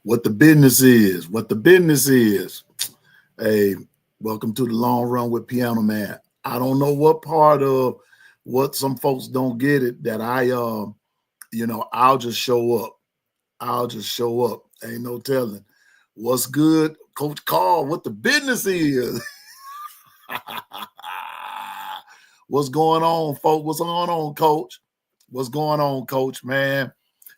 what the business is, what the business is. Hey, welcome to the long run with Piano Man. I don't know what part of what some folks don't get it that I'll just show up. I'll just show up. Ain't no telling. What's good, Coach Carl? What the business is? What's going on, folks? What's going on, Coach? What's going on, Coach, man?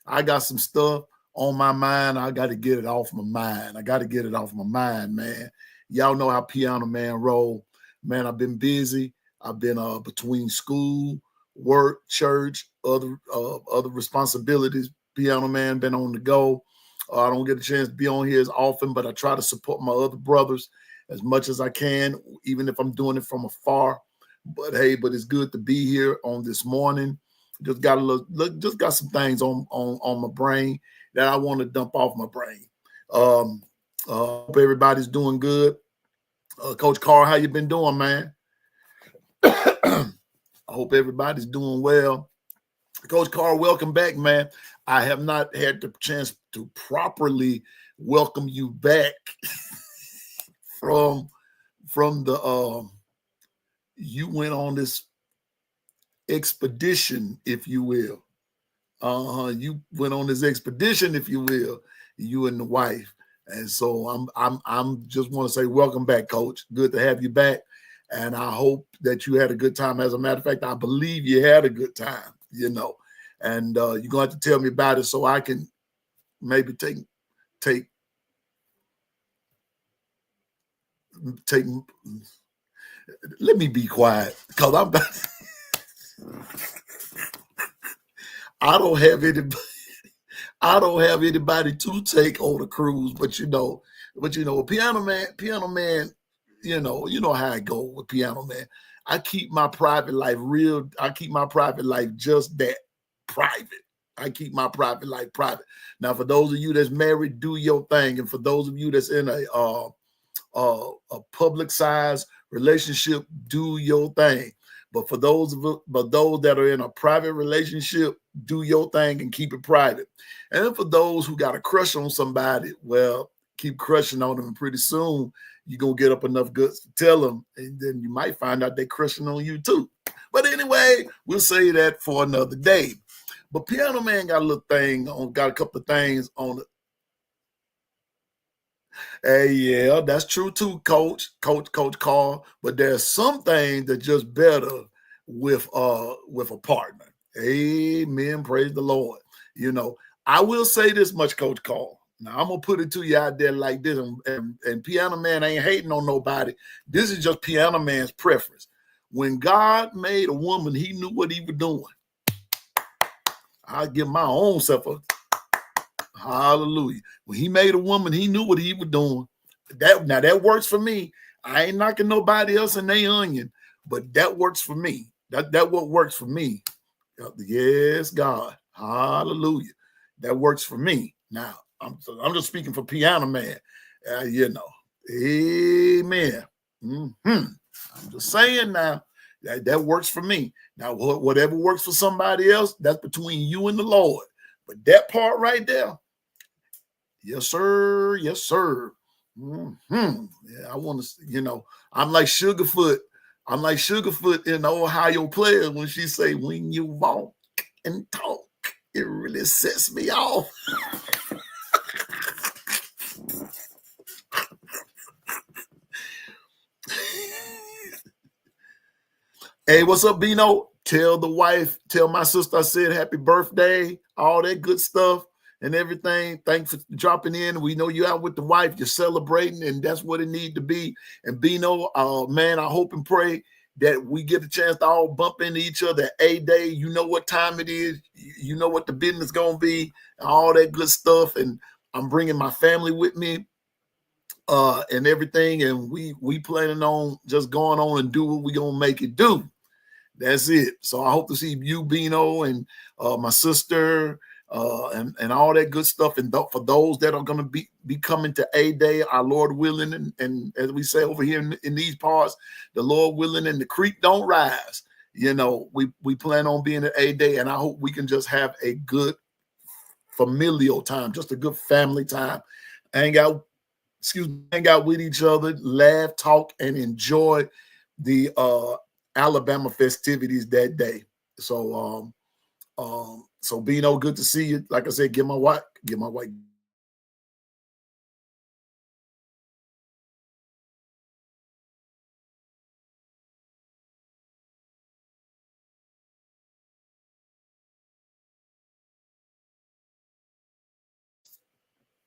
I got some stuff on my mind. I got to get it off my mind. I got to get it off my mind, man. Y'all know how Piano Man roll. Man, I've been busy. I've been between school, work, church, other responsibilities. Piano Man been on the go. I don't get a chance to be on here as often, but I try to support my other brothers as much as I can, even if I'm doing it from afar. But hey, it's good to be here on this morning. Just got just got some things on my brain that I want to dump off my brain. Hope everybody's doing good. Coach Carr, how you been doing, man? I hope everybody's doing well. Coach Carr, welcome back, man. I have not had the chance to properly welcome you back from the you went on this expedition, if you will. You went on this expedition, if you will, you and the wife. And so I'm just want to say welcome back, Coach. Good to have you back. And I hope that you had a good time. As a matter of fact, I believe you had a good time, And you're going to have to tell me about it so I can maybe take let me be quiet because I don't have anybody to take on the cruise, but Piano Man, you know how I go with Piano Man. I keep my private life real. I keep my private life just that, private. I keep my private life private. Now, for those of you that's married, do your thing. And for those of you that's in a public size relationship, do your thing. But for those that are in a private relationship, do your thing and keep it private. And for those who got a crush on somebody, well, keep crushing on them. And pretty soon you're going to get up enough guts to tell them. And then you might find out they're crushing on you too. But anyway, we'll say that for another day. But Piano Man got a couple of things on it. Hey, yeah, that's true too, Coach Carl. But there's some things that just better with a partner. Amen. Praise the Lord. I will say this much, Coach Carl. Now I'm gonna put it to you out there like this, and Piano Man ain't hating on nobody. This is just Piano Man's preference. When God made a woman, He knew what He was doing. I give my own self a hallelujah. When He made a woman, He knew what He was doing. That works for me. I ain't knocking nobody else in their onion, but that works for me. That what works for me. Yes, God. Hallelujah. That works for me. Now, I'm just speaking for Piano Man. Amen. I'm just saying now that works for me. Now, whatever works for somebody else, that's between you and the Lord. But that part right there, yes, sir. Yes, sir. Yeah, I want to, I'm like Sugarfoot. I'm like Sugarfoot in the Ohio Players when she say, when you walk and talk, it really sets me off. Hey, what's up, Bino? Tell the wife, tell my sister I said happy birthday, all that good stuff and everything. Thanks for dropping in. We know you're out with the wife, you're celebrating, and that's what it needs to be. And Bino, man, I hope and pray that we get a chance to all bump into each other a day. You know what time it is. You know what the business is going to be, all that good stuff. And I'm bringing my family with me and everything. And we planning on just going on and do what we going to make it do. That's it. So I hope to see you, Bino, and my sister, and all that good stuff. And for those that are going to be coming to A Day, our Lord willing, and as we say over here in these parts, the Lord willing, and the creek don't rise. We plan on being at A Day, and I hope we can just have a good familial time, just a good family time. Hang out, hang out with each other, laugh, talk, and enjoy the Alabama festivities that day. So so Bino, good to see you. Like I said, get my wife.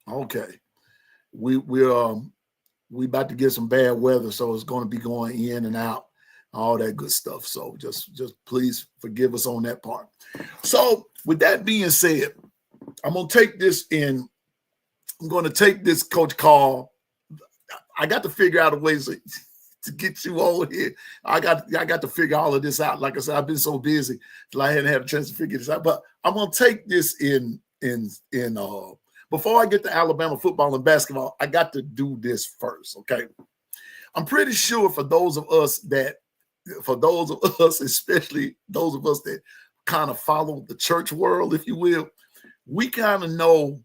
Okay. We about to get some bad weather, so it's going to be going in and out, all that good stuff. So just please forgive us on that part. So with that being said, I'm going to take this Coach Carl. I got to figure out a way to get you over here. I got to figure all of this out. Like I said, I've been so busy that I hadn't had a chance to figure this out. But I'm going to take this before I get to Alabama football and basketball, I got to do this first, okay? I'm pretty sure for those of us, especially those of us that kind of follow the church world, if you will, we kind of know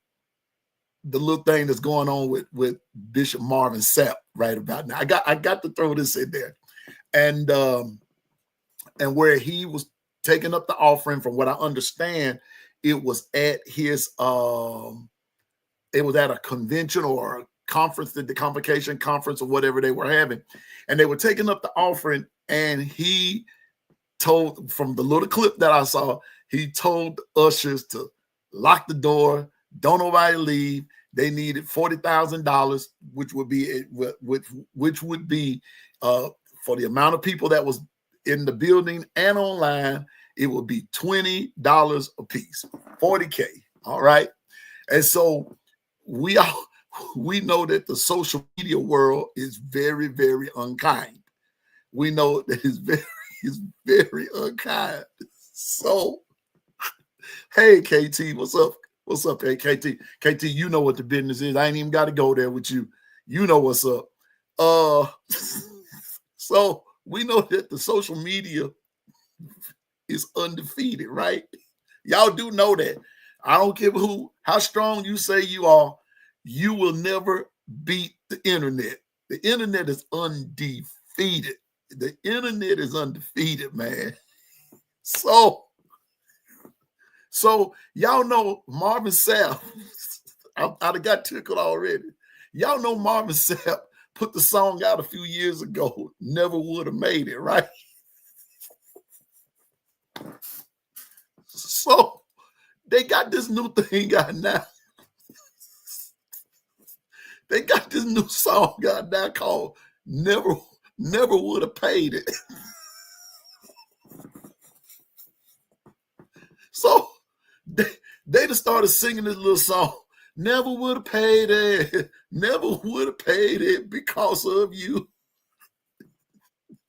the little thing that's going on with Bishop Marvin Sapp right about now. I got to throw this in there. And where he was taking up the offering, from what I understand, it was at his it was at a convention or a conference, the convocation conference or whatever they were having. And they were taking up the offering, and he told, from the little clip that I saw, he told the ushers to lock the door, don't nobody leave. They needed $40,000, which would be for the amount of people that was in the building and online, it would be $20 a piece, $40K. All right. And so we know that the social media world is very, very unkind. We know that it's very unkind. So, hey, KT, what's up? What's up, hey, KT? KT, you know what the business is. I ain't even got to go there with you. You know what's up. So we know that the social media is undefeated, right? Y'all do know that. I don't care how strong you say you are, you will never beat the internet. The internet is undefeated. The internet is undefeated, man. So y'all know Marvin Sapp. I got tickled already. Y'all know Marvin Sapp put the song out a few years ago, Never Would Have Made It, right? So they got this new thing out now. They got this new song out now called Never Would Have Paid It. So they just started singing this little song. Never would have paid it. Never would have paid it because of you.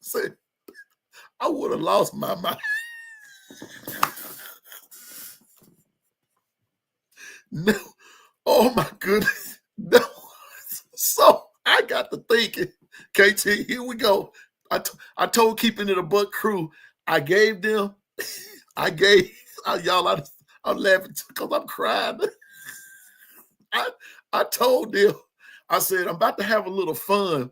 Say, I would have lost my mind. No. Oh my goodness. No. So I got to thinking, KT, here we go. I told Keeping It a Buck crew, y'all, I'm laughing because I'm crying. I told them, I said, I'm about to have a little fun.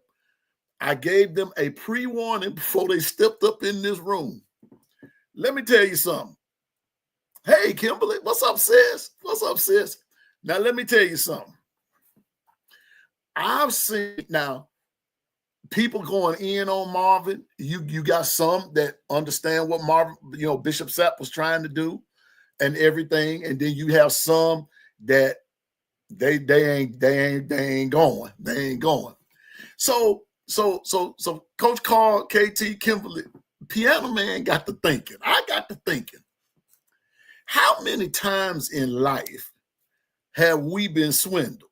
I gave them a pre-warning before they stepped up in this room. Let me tell you something. Hey, Kimberly, what's up, sis? What's up, sis? Now, let me tell you something. I've seen now people going in on Marvin. You got some that understand what Marvin, Bishop Sapp was trying to do and everything. And then you have some that they ain't going. They ain't going. So Coach Carl, KT, Kimberly, Piano Man got to thinking. I got to thinking. How many times in life have we been swindled?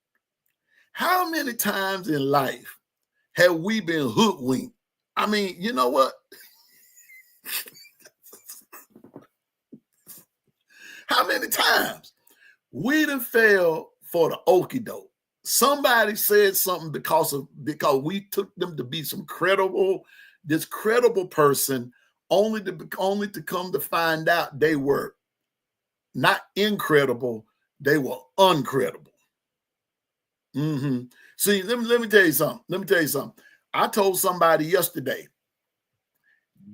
How many times in life have we been hoodwinked? I mean, you know what? How many times we done fell for the okie doke? Somebody said something because we took them to be this credible person, only to come to find out they were not incredible. They were uncredible. See, let me tell you something. I told somebody yesterday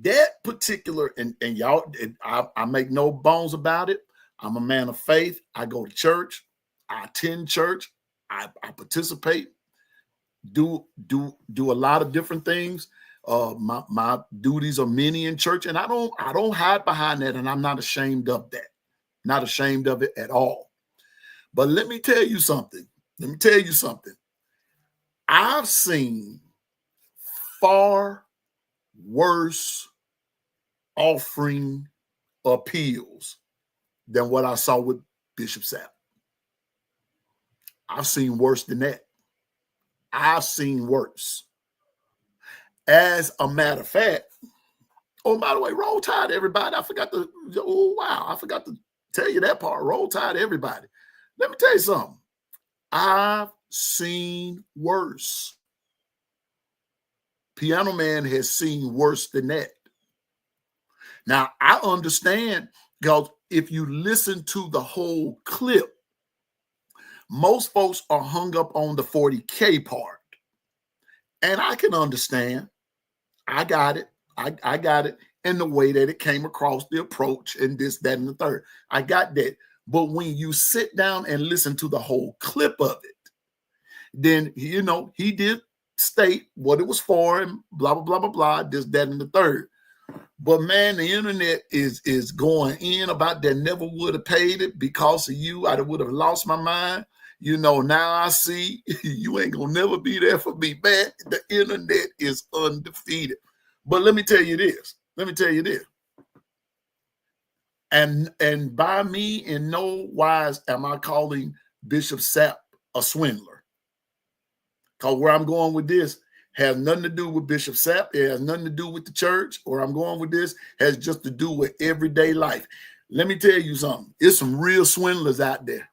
that particular, and y'all, I make no bones about it. I'm a man of faith. I go to church. I attend church. I participate. Do a lot of different things. My duties are many in church, and I don't hide behind that, and I'm not ashamed of that. Not ashamed of it at all. But let me tell you something. I've seen far worse offering appeals than what I saw with Bishop Sapp. I've seen worse than that. I've seen worse. As a matter of fact, oh, by the way, roll tide, everybody. I forgot to tell you that part. Roll tide, everybody. Let me tell you something. I've seen worse. Piano Man has seen worse than that. Now, I understand, because if you listen to the whole clip, most folks are hung up on the 40K part. And I can understand. I got it. I got it. And the way that it came across, the approach, and this, that, and the third. I got that. But when you sit down and listen to the whole clip of it, then, he did state what it was for and blah, blah, blah, blah, blah, this, that, and the third. But, man, the internet is going in about that. Never would have paid it because of you. I would have lost my mind. Now I see you ain't going to never be there for me, man. The internet is undefeated. But let me tell you this. And by me, in no wise am I calling Bishop Sapp a swindler. Because where I'm going with this has nothing to do with Bishop Sapp. It has nothing to do with the church. Where I'm going with this has just to do with everyday life. Let me tell you something. There's some real swindlers out there.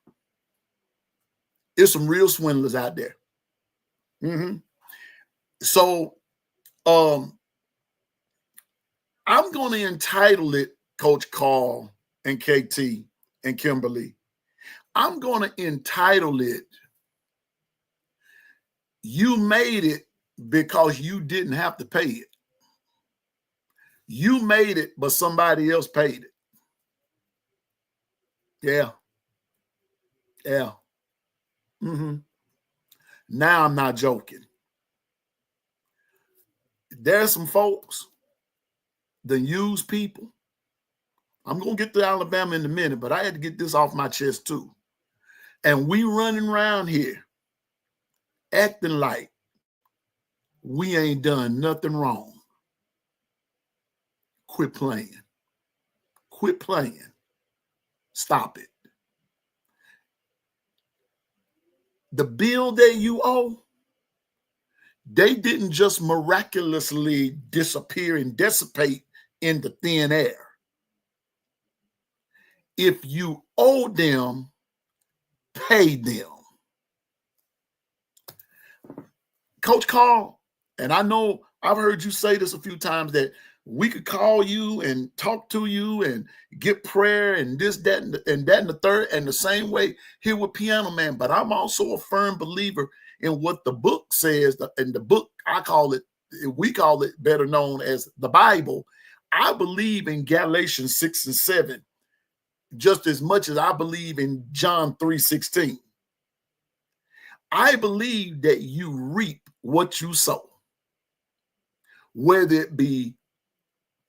So I'm going to entitle it, Coach Carl and KT and Kimberly, I'm going to entitle it, You Made It Because You Didn't Have to Pay It. You made it, but somebody else paid it. Yeah. Now I'm not joking. There's some folks that use people. I'm going to get to Alabama in a minute, but I had to get this off my chest too. And we running around here acting like we ain't done nothing wrong. Quit playing. Stop it. The bill that you owe, they didn't just miraculously disappear and dissipate into thin air. If you owe them, pay them. Coach Carl, and I know I've heard you say this a few times, that we could call you and talk to you and get prayer and this, that, and that, and the third, and the same way here with Piano Man. But I'm also a firm believer in what the book says. In the book, we call it better known as the Bible. I believe in Galatians 6 and 7 just as much as I believe in John 3:16. I believe that you reap what you sow, whether it be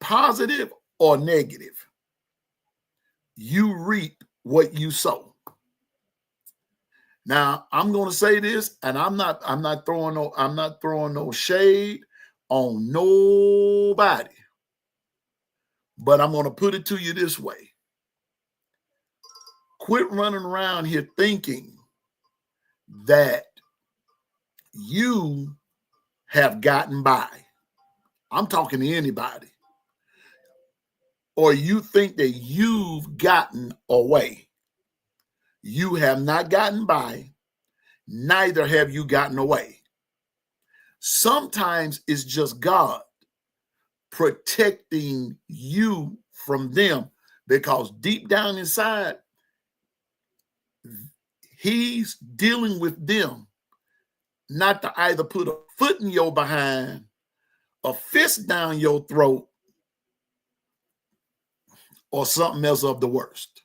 positive or negative. You reap what you sow. Now, I'm going to say this, and I'm not throwing no shade on nobody. But I'm going to put it to you this way. Quit running around here thinking that you have gotten by. I'm talking to anybody. Or you think that you've gotten away. You have not gotten by, neither have you gotten away. Sometimes it's just God protecting you from them, because deep down inside, He's dealing with them not to either put a foot in your behind, a fist down your throat, or something else of the worst.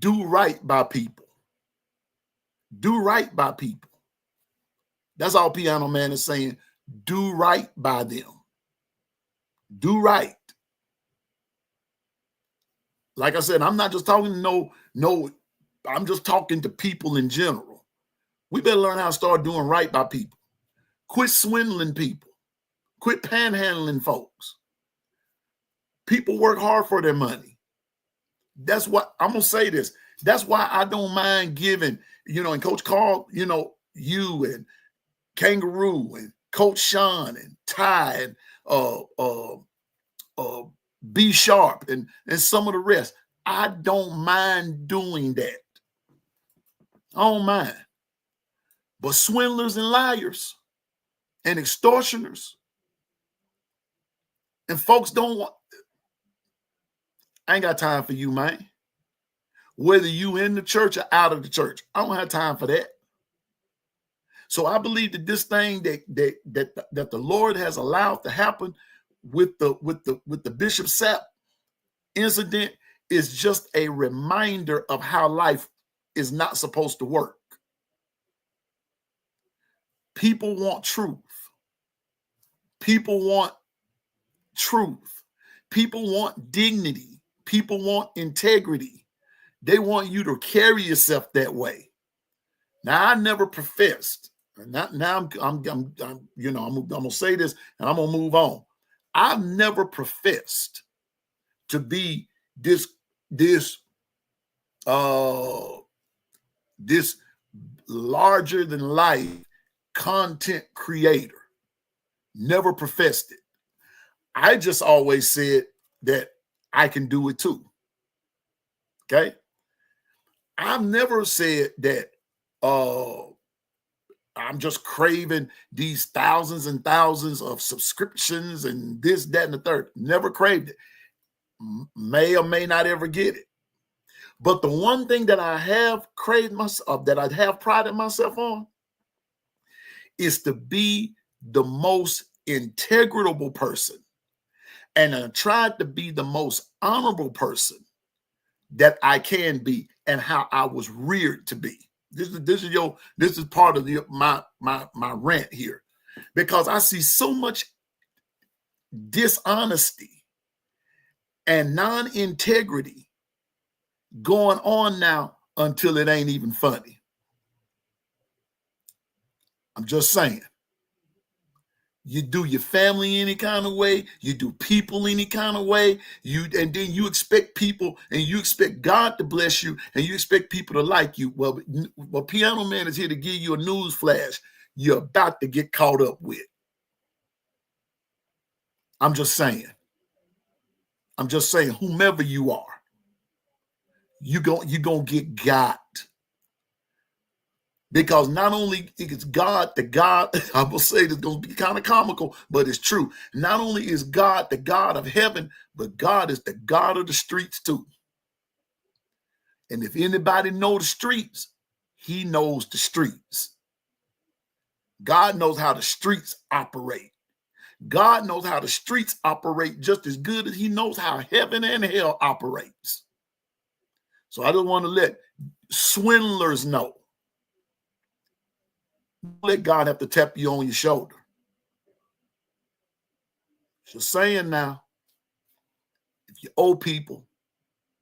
Do right by people. Do right by people. That's all Piano Man is saying. Do right by them. Do right. Like I said, I'm not just talking to I'm just talking to people in general. We better learn how to start doing right by people. Quit swindling people. Quit panhandling folks. People work hard for their money. That's what I'm going to say this. That's why I don't mind giving, and Coach Carl, you and Kangaroo and Coach Sean and Ty and B Sharp and some of the rest. I don't mind doing that. I don't mind. But swindlers and liars and extortioners and folks don't want, I ain't got time for you, man. Whether you in the church or out of the church, I don't have time for that. So I believe that this thing that the Lord has allowed to happen with the Bishop Sapp incident is just a reminder of how life is not supposed to work. People want truth. People want truth. People want dignity. People want integrity. They want you to carry yourself that way. Now, I never professed. Now I'm gonna say this and I'm gonna move on. I've never professed to be this larger than life content creator. Never professed it. I just always said that I can do it too. Okay. I've never said that I'm just craving these thousands and thousands of subscriptions and this, that, and the third. Never craved it. May or may not ever get it. But the one thing that I have craved myself, that I have prided myself on, is to be the most integrable person. And I tried to be the most honorable person that I can be and how I was reared to be. This is part of my rant here, because I see so much dishonesty and non-integrity going on now until it ain't even funny. I'm just saying. You do your family any kind of way, you do people any kind of way, and then you expect people and you expect God to bless you and you expect people to like you. Well, Piano Man is here to give you a news flash you're about to get caught up with. I'm just saying. Whomever you are, you're gonna get got. Because not only is God the God, I will say this is going to be kind of comical, but it's true. Not only is God the God of heaven, but God is the God of the streets too. And if anybody knows the streets, he knows the streets. God knows how the streets operate. God knows how the streets operate just as good as he knows how heaven and hell operates. So I don't want to let swindlers know. Let God have to tap you on your shoulder. Just saying now, if you owe people,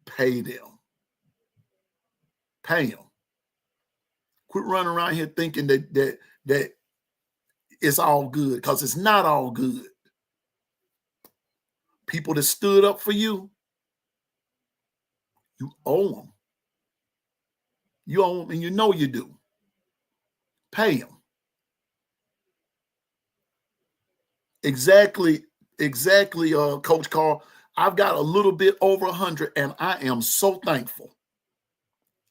pay them. Pay them. Quit running around here thinking that it's all good, because it's not all good. People that stood up for you, you owe them. You owe them, and you know you do. Pay them. Exactly, Coach Carl. I've got a little bit over 100, and I am so thankful.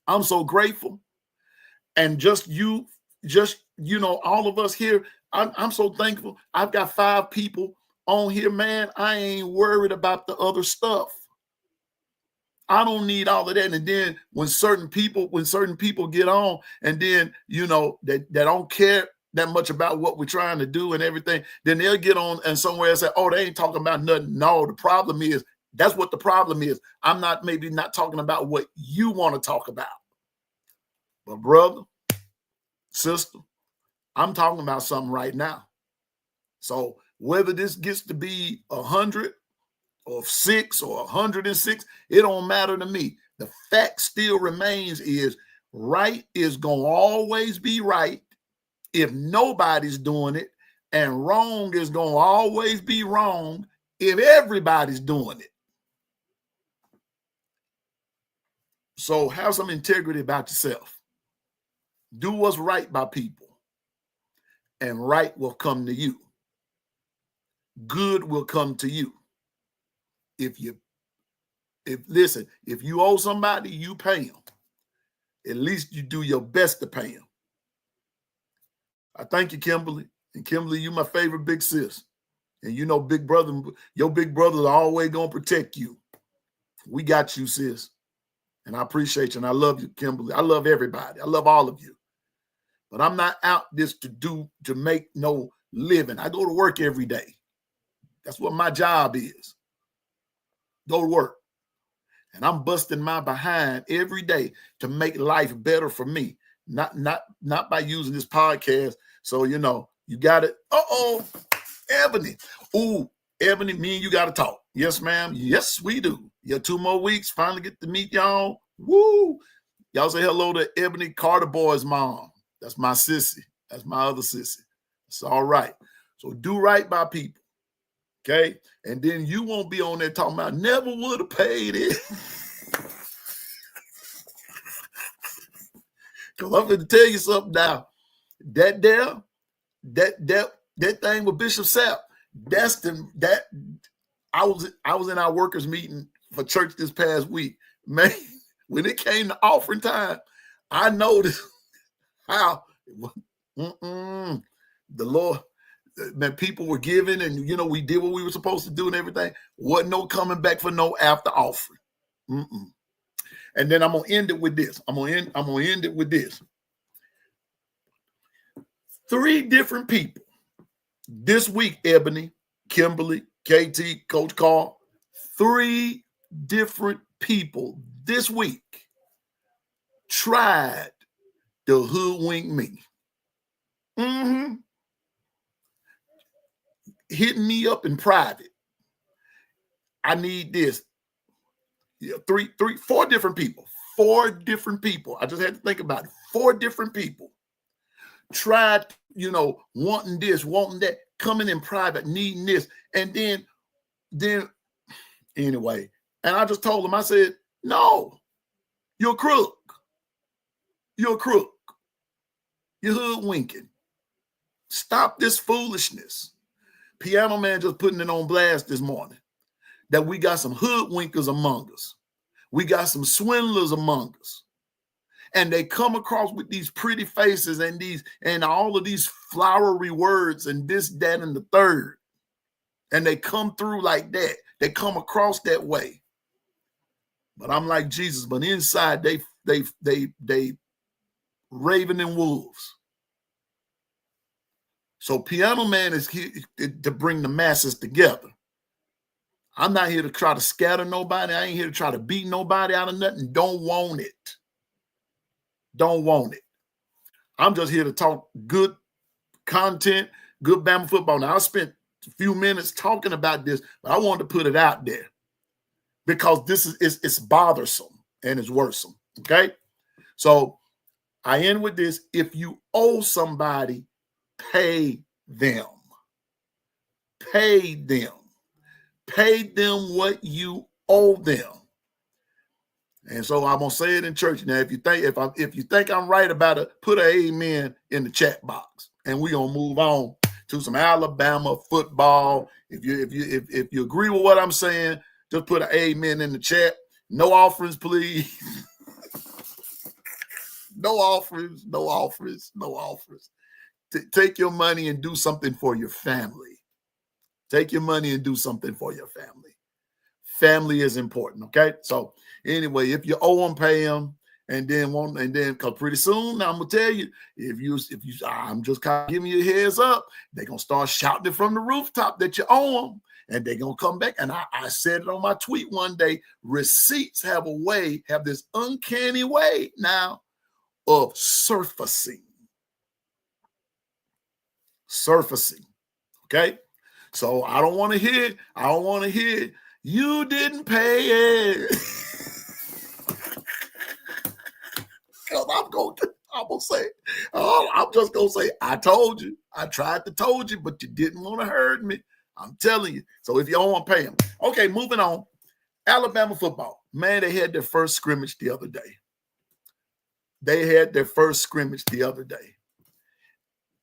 I'm so grateful. And all of us here, I'm so thankful. I've got 5 people on here, man. I ain't worried about the other stuff. I don't need all of that. And then when certain people get on, and then they don't care that much about what we're trying to do and everything, then they'll get on and somewhere and say, oh, they ain't talking about nothing. No, the problem is, that's what the problem is. I'm not talking about what you want to talk about. But brother, sister, I'm talking about something right now. So whether this gets to be 100 or 6 or 106, it don't matter to me. The fact still remains is right is going to always be right if nobody's doing it, and wrong is going to always be wrong if everybody's doing it. So have some integrity about yourself. Do what's right by people, and right will come to you. Good will come to you. If you owe somebody, you pay them. At least you do your best to pay them. I thank you, Kimberly. And Kimberly, you my favorite big sis. And big brother, your big brother is always going to protect you. We got you, sis. And I appreciate you. And I love you, Kimberly. I love everybody. I love all of you. But I'm not out this to make no living. I go to work every day. That's what my job is. Go to work. And I'm busting my behind every day to make life better for me. Not by using this podcast. So, you got it. Ebony. Ooh, Ebony, me and you got to talk. Yes, ma'am. Yes, we do. 2 more weeks. Finally get to meet y'all. Woo. Y'all say hello to Ebony Carter Boy's mom. That's my sissy. That's my other sissy. It's all right. So do right by people. Okay? And then you won't be on there talking about never would have paid it. Because I'm going to tell you something now. That thing with Bishop Sapp, I was in our workers meeting for church this past week. Man, when it came to offering time, I noticed how the Lord, man, people were giving, and we did what we were supposed to do and everything. Wasn't no coming back for no after offering. And then I'm gonna end it with this. I'm gonna end it with this. 3 different people this week, Ebony, Kimberly, KT, Coach Carl. 3 different people this week tried to hoodwink me. Hitting me up in private. I need this. 4 different people. 4 different people. I just had to think about it. 4 different people tried, wanting this, wanting that, coming in private, needing this. And then anyway, and I just told them, I said, no, you're a crook. You're a crook. You're hoodwinking. Stop this foolishness. Piano Man just putting it on blast this morning that we got some hoodwinkers among us. We got some swindlers among us. And they come across with these pretty faces and all of these flowery words and this, that, and the third. And they come through like that. They come across that way. But I'm like Jesus, but inside they raven and wolves. So Piano Man is here to bring the masses together. I'm not here to try to scatter nobody. I ain't here to try to beat nobody out of nothing. Don't want it. Don't want it. I'm just here to talk good content, good Bama football. Now, I spent a few minutes talking about this, but I wanted to put it out there because this is it's bothersome and it's worrisome. Okay? So I end with this. If you owe somebody, pay them. Pay them. Pay them what you owe them. And so I'm gonna say it in church. Now, if you think I'm right about it, put an amen in the chat box, and we're gonna move on to some Alabama football. If you agree with what I'm saying, just put an amen in the chat. No offerings, please. No offerings, no offerings, no offers. Take your money and do something for your family. Take your money and do something for your family. Family is important, okay? So Anyway, if you owe them, pay them. And then because pretty soon I'm gonna tell you, if you I'm just kind of giving you a heads up, they're gonna start shouting it from the rooftop that you owe them, and they're gonna come back. And I said it on my tweet one day, receipts have this uncanny way now of surfacing. Okay. So I don't want to hear you didn't pay it. Because I'm just gonna say, I told you. I tried to told you, but you didn't want to heard me. I'm telling you. So if you don't want to pay them. Okay, moving on. Alabama football. Man, they had their first scrimmage the other day.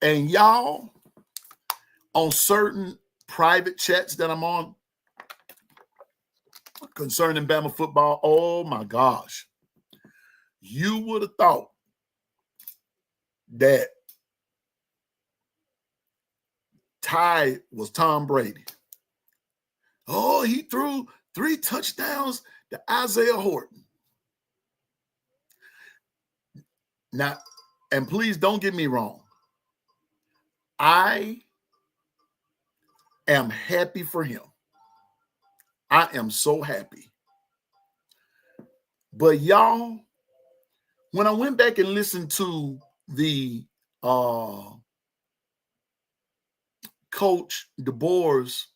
And y'all, on certain private chats that I'm on concerning Bama football, oh my gosh. You would have thought that Ty was Tom Brady. Oh, he threw 3 touchdowns to Isaiah Horton. Now, and please don't get me wrong. I am happy for him. I am so happy. But y'all, when I went back and listened to the Coach DeBoer's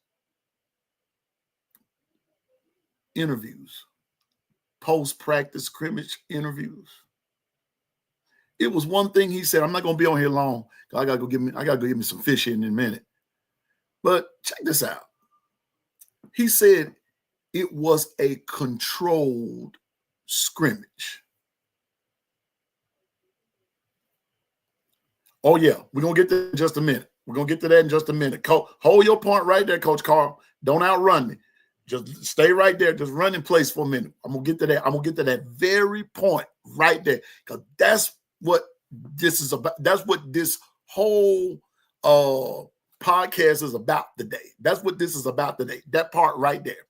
interviews, post-practice scrimmage interviews, it was one thing he said. I'm not gonna be on here long. I gotta go get me some fish in a minute. But check this out. He said it was a controlled scrimmage. Oh, yeah, we're going to get to that in just a minute. Hold your point right there, Coach Carl. Don't outrun me. Just stay right there. Just run in place for a minute. I'm going to get to that. I'm going to get to that very point right there, because that's what this is about. That's what this whole podcast is about today. That's what this is about today. That part right there.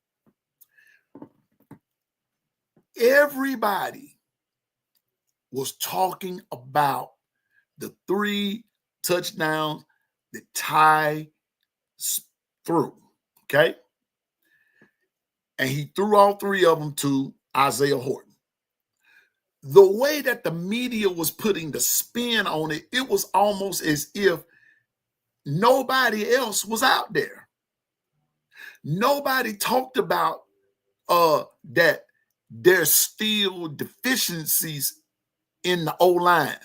Everybody was talking about the 3 touchdowns that Ty threw, okay? And he threw all 3 of them to Isaiah Horton. The way that the media was putting the spin on it, it was almost as if nobody else was out there. Nobody talked about that there's still deficiencies in the O-line,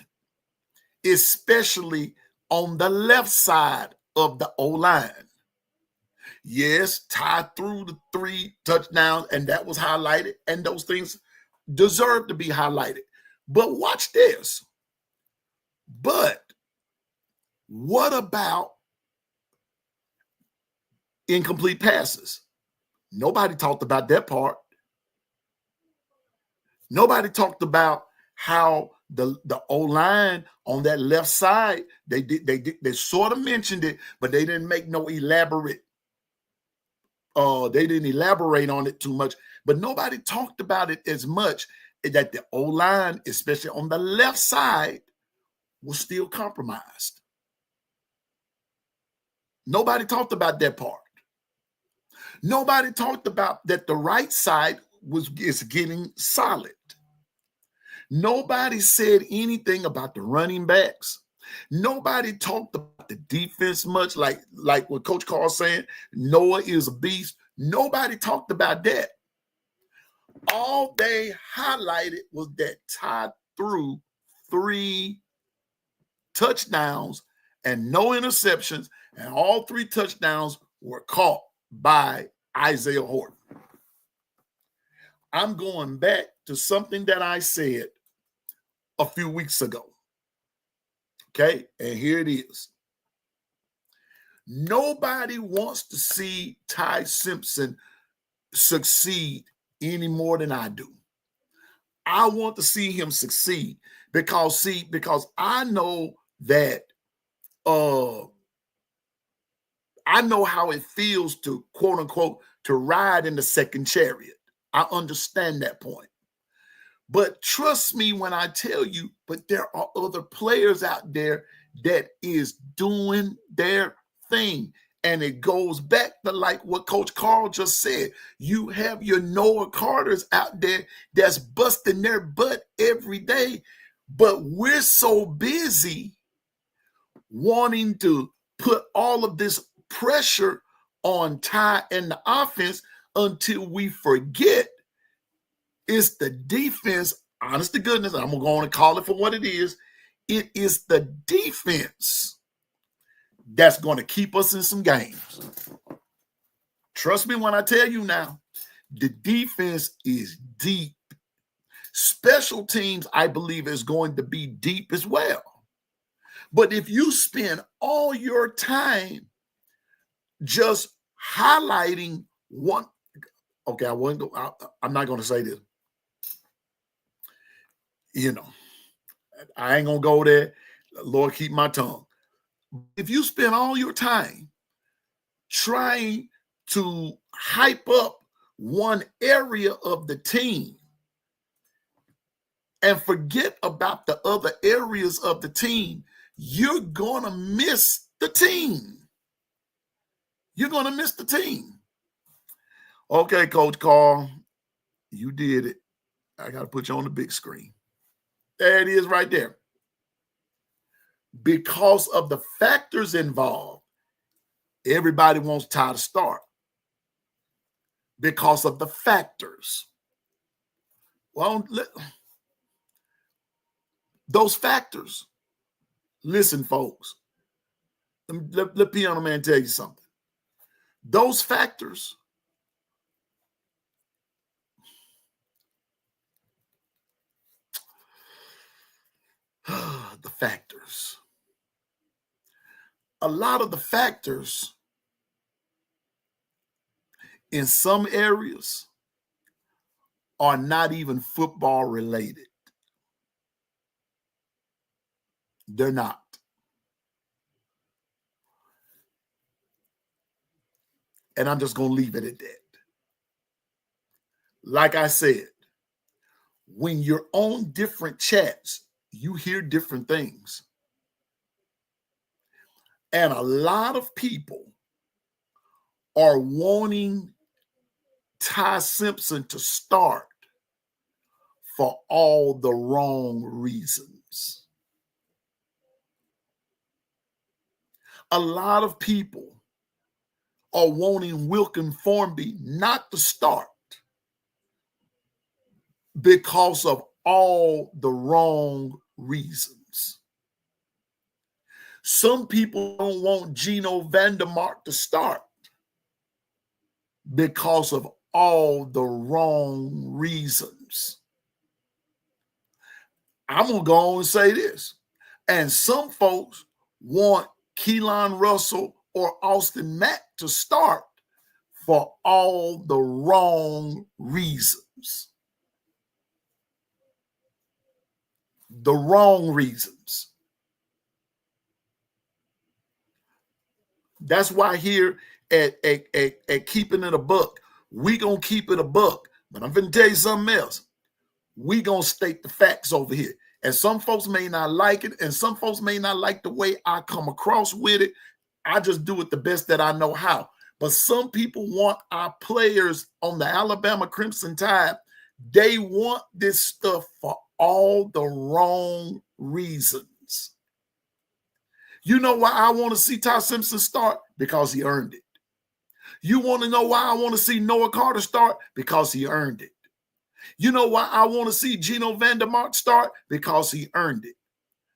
especially on the left side of the O-line. Yes, Ty threw the 3 touchdowns, and that was highlighted, and those things deserve to be highlighted. But watch this. But what about incomplete passes? Nobody talked about that part. Nobody talked about how the O-line on that left side, they sort of mentioned it, but they didn't make no elaborate. They didn't elaborate on it too much, but nobody talked about it as much, that the O-line, especially on the left side, was still compromised. Nobody talked about that part. Nobody talked about that the right side is getting solid. Nobody said anything about the running backs. Nobody talked about the defense much, like what Coach Carl's saying, Noah is a beast. Nobody talked about that. All they highlighted was that Ty threw 3 touchdowns and no interceptions, and all 3 touchdowns were caught by Isaiah Horton. I'm going back to something that I said a few weeks ago. Okay, and here it is. Nobody wants to see Ty Simpson succeed any more than I do. I want to see him succeed because I know that I know how it feels to, quote unquote, to ride in the second chariot. I understand that point. But trust me when I tell you, but there are other players out there that is doing their thing. And it goes back to like what Coach Carl just said. You have your Noah Carters out there that's busting their butt every day. But we're so busy wanting to put all of this pressure on Ty and the offense until we forget it's the defense. Honest to goodness, I'm going to call it for what it is. It is the defense that's going to keep us in some games. Trust me when I tell you now, the defense is deep. Special teams, I believe, is going to be deep as well. But if you spend all your time just highlighting one, okay, I'm not going to say this. You know, I ain't going to go there. Lord, keep my tongue. If you spend all your time trying to hype up one area of the team and forget about the other areas of the team, you're going to miss the team. You're going to miss the team. Okay, Coach Carl, you did it. I got to put you on the big screen. There it is right there. Because of the factors involved, everybody wants Ty to start. Because of the factors. Well, those factors. Listen, folks. Let Piano Man tell you something. Those factors the factors. A lot of the factors in some areas are not even football related. They're not. And I'm just going to leave it at that. Like I said, when you're on different chats, you hear different things. And a lot of people are wanting Ty Simpson to start for all the wrong reasons. A lot of people are wanting Wilkin Formby not to start because of all the wrong reasons. Some people don't want Gino Vandermark to start because of all the wrong reasons. I'm going to go on and say this. And some folks want Keelan Russell or Austin Mack to start for all the wrong reasons. The wrong reasons. That's why here at Keeping It a Buck, we going to keep it a buck. But I'm going to tell you something else. We going to state the facts over here. And some folks may not like it, and some folks may not like the way I come across with it. I just do it the best that I know how. But some people want our players on the Alabama Crimson Tide. They want this stuff for all the wrong reasons. You know why I want to see Ty Simpson start? Because he earned it. You want to know why I want to see Noah Carter start? Because he earned it. You know why I want to see Gino Vandermark start? Because he earned it.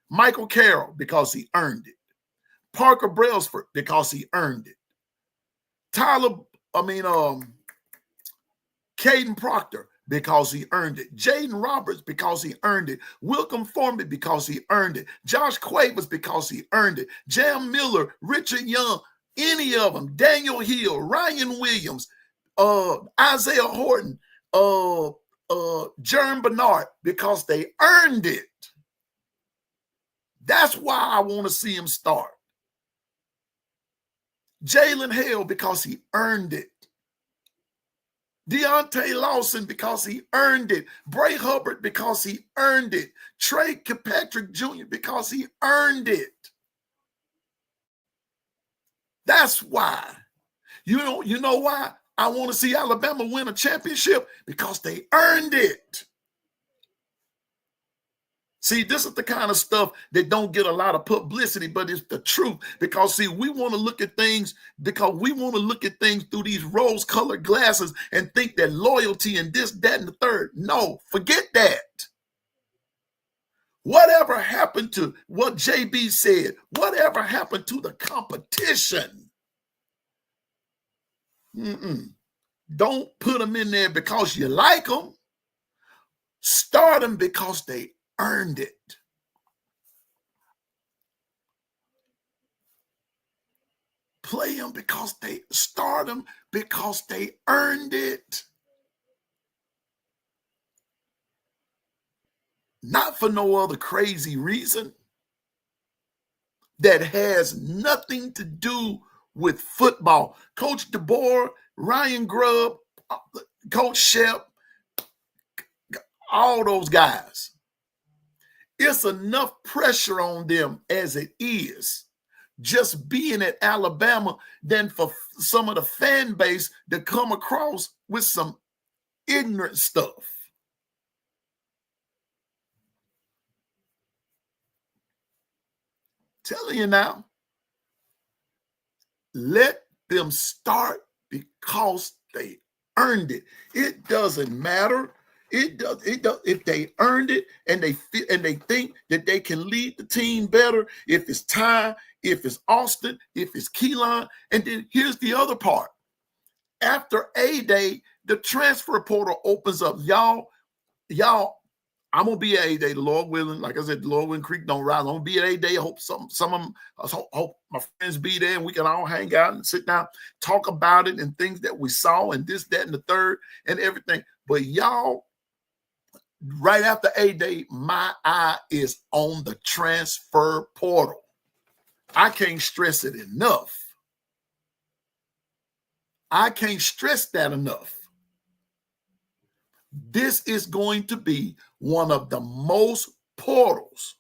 Michael Carroll, because he earned it. Parker Brailsford, because he earned it. Caden Proctor, because he earned it. Jaden Roberts, because he earned it. Wilkin Formby, because he earned it. Josh Quavers, because he earned it. Jam Miller, Richard Young, any of them. Daniel Hill, Ryan Williams, Isaiah Horton, Jerm Bernard, because they earned it. That's why I want to see him start. Jalen Hale, because he earned it. Deontay Lawson because he earned it. Bray Hubbard because he earned it. Trey Kirkpatrick Jr. because he earned it. That's why. You know why I want to see Alabama win a championship? Because they earned it. See, this is the kind of stuff that don't get a lot of publicity, but it's the truth. Because, see, we want to look at things through these rose-colored glasses and think that loyalty and this, that, and the third. No, forget that. Whatever happened to what JB said? Whatever happened to the competition? Don't put them in there because you like them. Start them because they earned it. Play them because they start them because they earned it. Not for no other crazy reason that has nothing to do with football. Coach DeBoer, Ryan Grubb, Coach Shep, all those guys. It's enough pressure on them as it is just being at Alabama than for some of the fan base to come across with some ignorant stuff. Telling you now, let them start because they earned it. It doesn't matter. It does. If they earned it and they think that they can lead the team better, if it's Ty, if it's Austin, if it's Keelan. And then here's the other part. After A-Day, the transfer portal opens up. Y'all, I'm gonna be at A-Day, the Lord willing. Like I said, the Lord willing, creek don't rise. I'm gonna be at A-Day. I hope some of them, hope my friends be there and we can all hang out and sit down, talk about it and things that we saw and this, that, and the third and everything. But y'all, right after A-Day, my eye is on the transfer portal. I can't stress it enough. I can't stress that enough. This is going to be one of the most portals.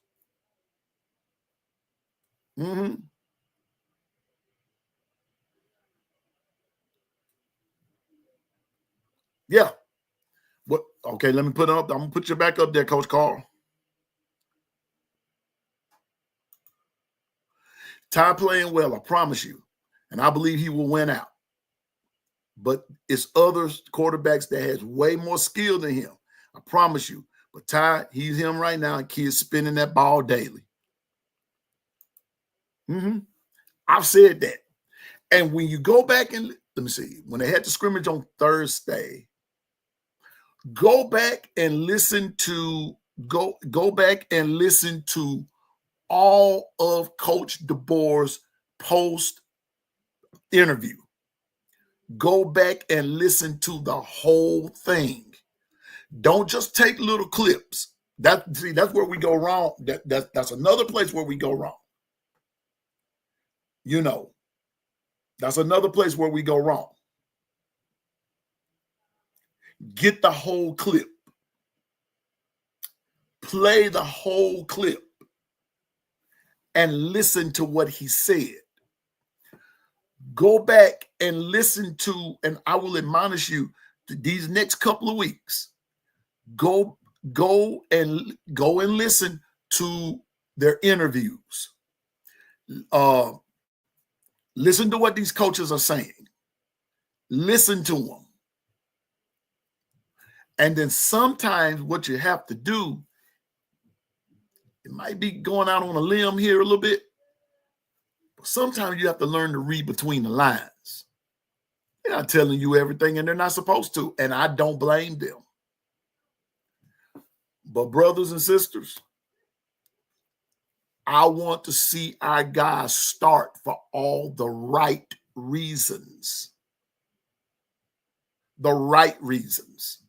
Yeah. What? Okay, let me put it up. I'm going to put you back up there, Coach Carl. Ty playing well, I promise you. And I believe he will win out. But it's other quarterbacks that has way more skill than him. I promise you. But Ty, he's him right now, and kids spinning that ball daily. I've said that. And when you go back and let me see, when they had the scrimmage on Thursday, go back and listen to all of Coach DeBoer's post interview. Go back and listen to the whole thing. Don't just take little clips. That's where we go wrong. That's another place where we go wrong. You know, that's another place where we go wrong. Get the whole clip. Play the whole clip and listen to what he said. Go back and listen to, and I will admonish you these next couple of weeks. Go and listen to their interviews. Listen to what these coaches are saying. Listen to them. And then sometimes what you have to do, it might be going out on a limb here a little bit, but sometimes you have to learn to read between the lines. They're not telling you everything, and they're not supposed to, and I don't blame them. But brothers and sisters, I want to see our guys start for all the right reasons. The right reasons.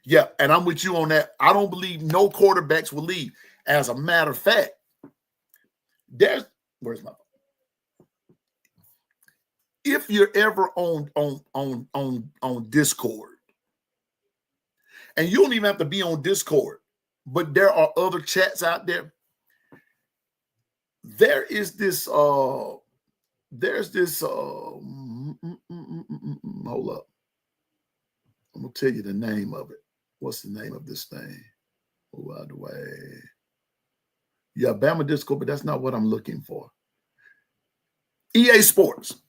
Yeah, and I'm with you on that. I don't believe no quarterbacks will leave. As a matter of fact, where's my phone? if you're ever on Discord, and you don't even have to be on Discord, but there are other chats out there. There's this hold up. I'm gonna tell you the name of it. What's the name of this thing? Oh, out the way. Yeah, Bama Discord, but that's not what I'm looking for. EA Sports.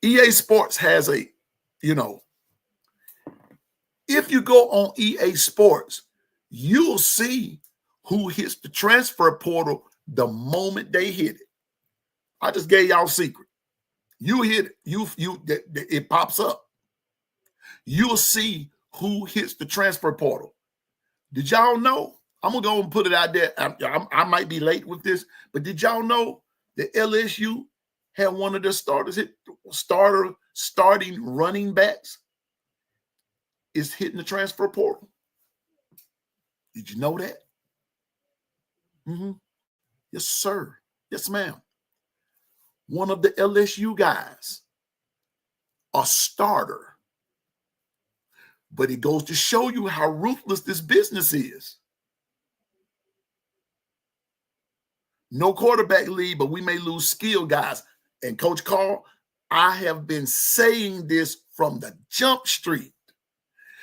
EA Sports has a, if you go on EA Sports, you'll see who hits the transfer portal the moment they hit it. I just gave y'all a secret. You hit it, it pops up. You'll see who hits the transfer portal. Did y'all know? I'm gonna go and put it out there. I might be late with this, but did y'all know that LSU had one of their starting running backs is hitting the transfer portal? Did you know that? Yes, sir. Yes, ma'am. One of the LSU guys, a starter. But it goes to show you how ruthless this business is. No quarterback lead, but we may lose skill guys. And Coach Carl, I have been saying this from the jump street.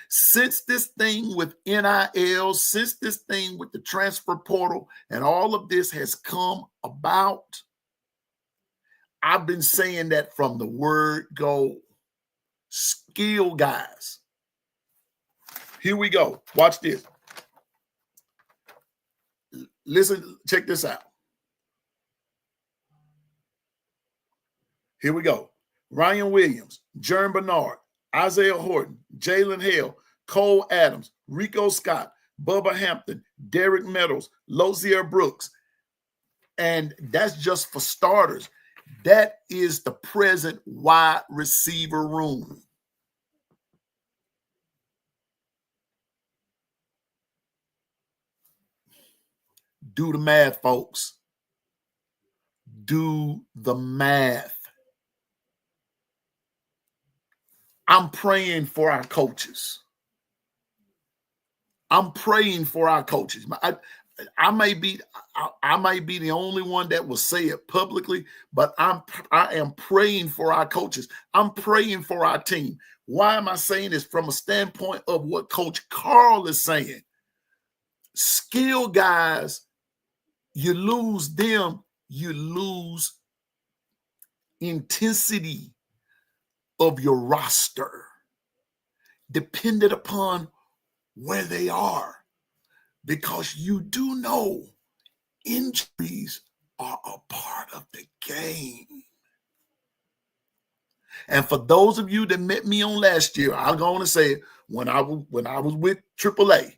Since this thing with NIL, since this thing with the transfer portal, and all of this has come about, I've been saying that from the word go. Skill guys. Here we go. Watch this. Listen, check this out. Here we go. Ryan Williams, Jerm Bernard, Isaiah Horton, Jalen Hale, Cole Adams, Rico Scott, Bubba Hampton, Derek Meadows, Lozier Brooks. And that's just for starters. That is the present wide receiver room. Do the math, folks. Do the math. I'm praying for our coaches. I'm praying for our coaches. I may be the only one that will say it publicly, but I am praying for our coaches. I'm praying for our team. Why am I saying this? From a standpoint of what Coach Carl is saying. Skill guys, you lose them, you lose intensity of your roster, dependent upon where they are, because you do know injuries are a part of the game. And for those of you that met me on last year, I'm going to say when I was with AAA,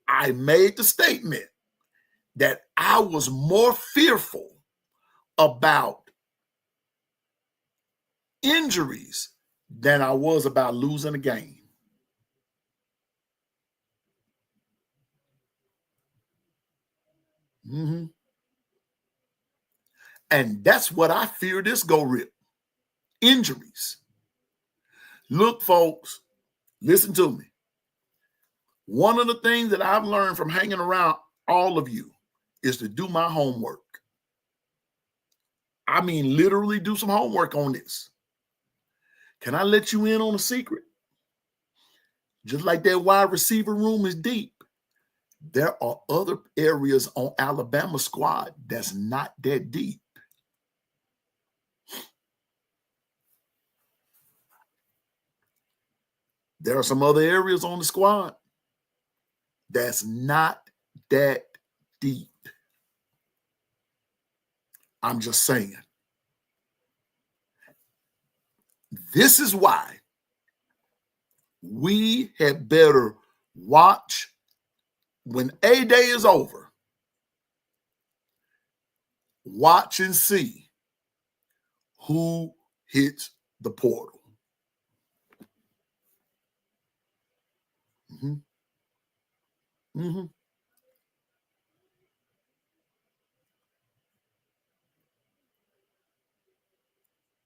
I made the statement that I was more fearful about injuries than I was about losing a game. And that's what I fear this go rip. Injuries. Look, folks, listen to me. One of the things that I've learned from hanging around all of you is to do my homework. I mean, literally do some homework on this. Can I let you in on a secret? Just like that wide receiver room is deep, there are other areas on Alabama squad that's not that deep. There are some other areas on the squad that's not that deep. I'm just saying. This is why we had better watch when A-Day is over. Watch and see who hits the portal.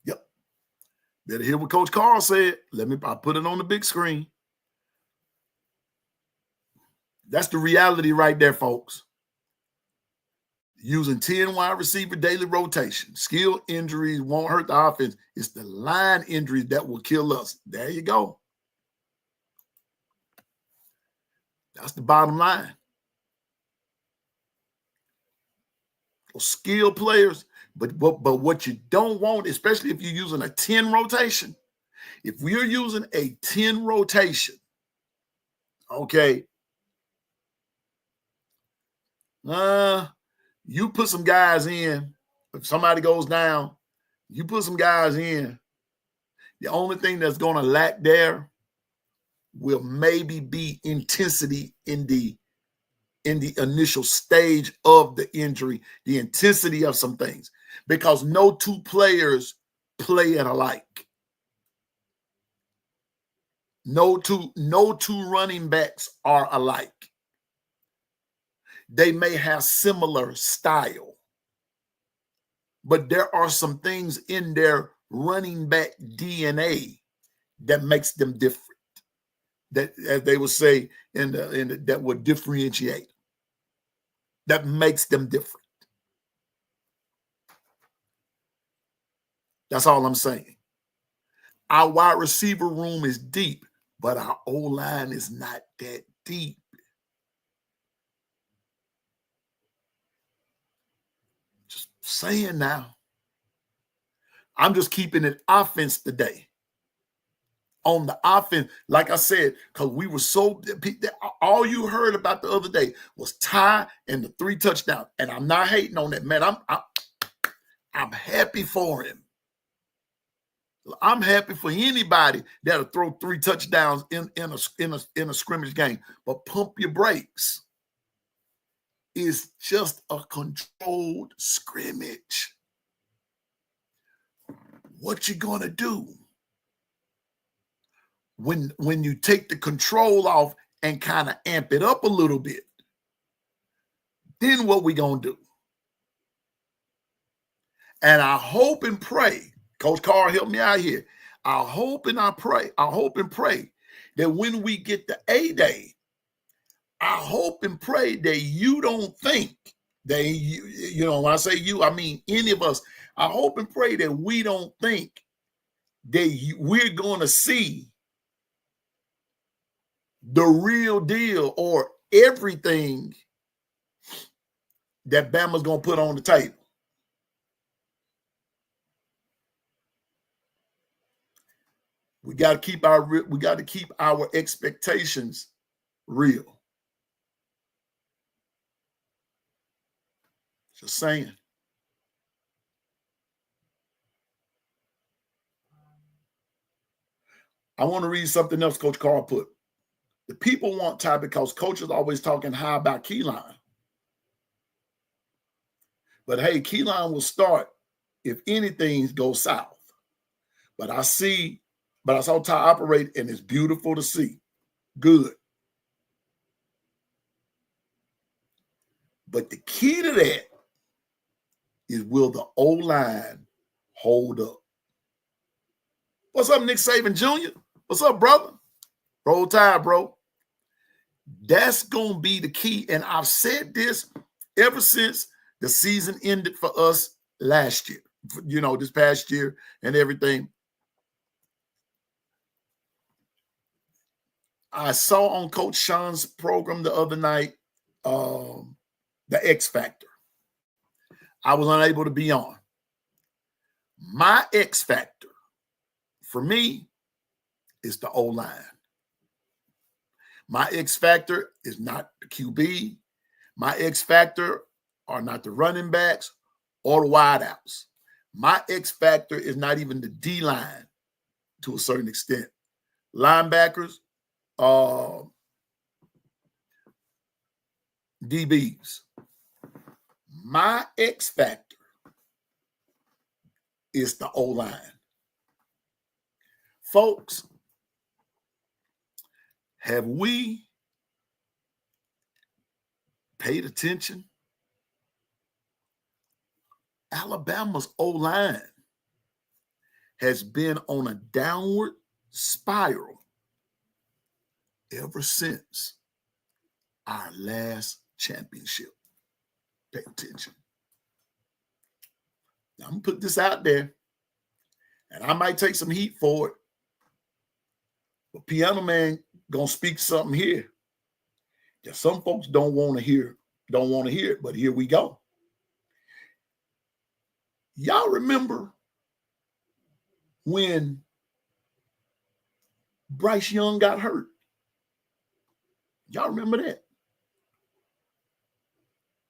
Yep. Better hear what Coach Carl said. I put it on the big screen. That's the reality right there, folks. Using 10 wide receiver daily rotation. Skill injuries won't hurt the offense. It's the line injuries that will kill us. There you go. That's the bottom line. Skilled players, but what you don't want, especially if you're using a 10 rotation, if we're using a 10 rotation, okay, you put some guys in. If somebody goes down, you put some guys in. The only thing that's going to lack there will maybe be intensity in the initial stage of the injury, the intensity of some things, because no two players play it alike. No two running backs are alike. They may have similar style, but there are some things in their running back DNA that makes them different. That, as they would say, that would differentiate. That makes them different. That's all I'm saying. Our wide receiver room is deep, but our O-line is not that deep. Just saying now. I'm just keeping it offense today. On the offense, like I said, because we were so, all you heard about the other day was Ty and the 3 touchdowns. And I'm not hating on that, man. I'm happy for him. I'm happy for anybody that'll throw 3 touchdowns in a scrimmage game. But pump your brakes. It's just a controlled scrimmage. What you gonna do when you take the control off and kind of amp it up a little bit? Then what we gonna do? And I hope and pray, Coach Carr, help me out here. I hope and pray that when we get the A-Day, I hope and pray that you don't think that, you know, when I say you, I mean any of us. I hope and pray that we don't think that we're going to see the real deal or everything that Bama's going to put on the table. We got to keep our expectations real. Just saying. I want to read something else Coach Carl put. The people want Ty because Coach is always talking high about Keyline. But hey, Keyline will start if anything goes south. But I saw Ty operate, and it's beautiful to see. Good. But the key to that is, will the O-line hold up? What's up, Nick Saban Jr.? What's up, brother? Roll Tide, bro. That's going to be the key. And I've said this ever since the season ended for us last year, you know, this past year and everything. I saw on Coach Sean's program the other night, the X Factor. I was unable to be on. My X Factor, for me, is the O-line. My X Factor is not the QB. My X Factor are not the running backs or the wideouts. My X Factor is not even the D-line to a certain extent. Linebackers, DBs. My X Factor is the O-line. Folks, have we paid attention? Alabama's O-line has been on a downward spiral ever since our last championship. Pay attention. Now, I'm going to put this out there, and I might take some heat for it, but Piano Man going to speak something here that some folks don't want to hear it, but here we go. Y'all remember when Bryce Young got hurt? Y'all remember that?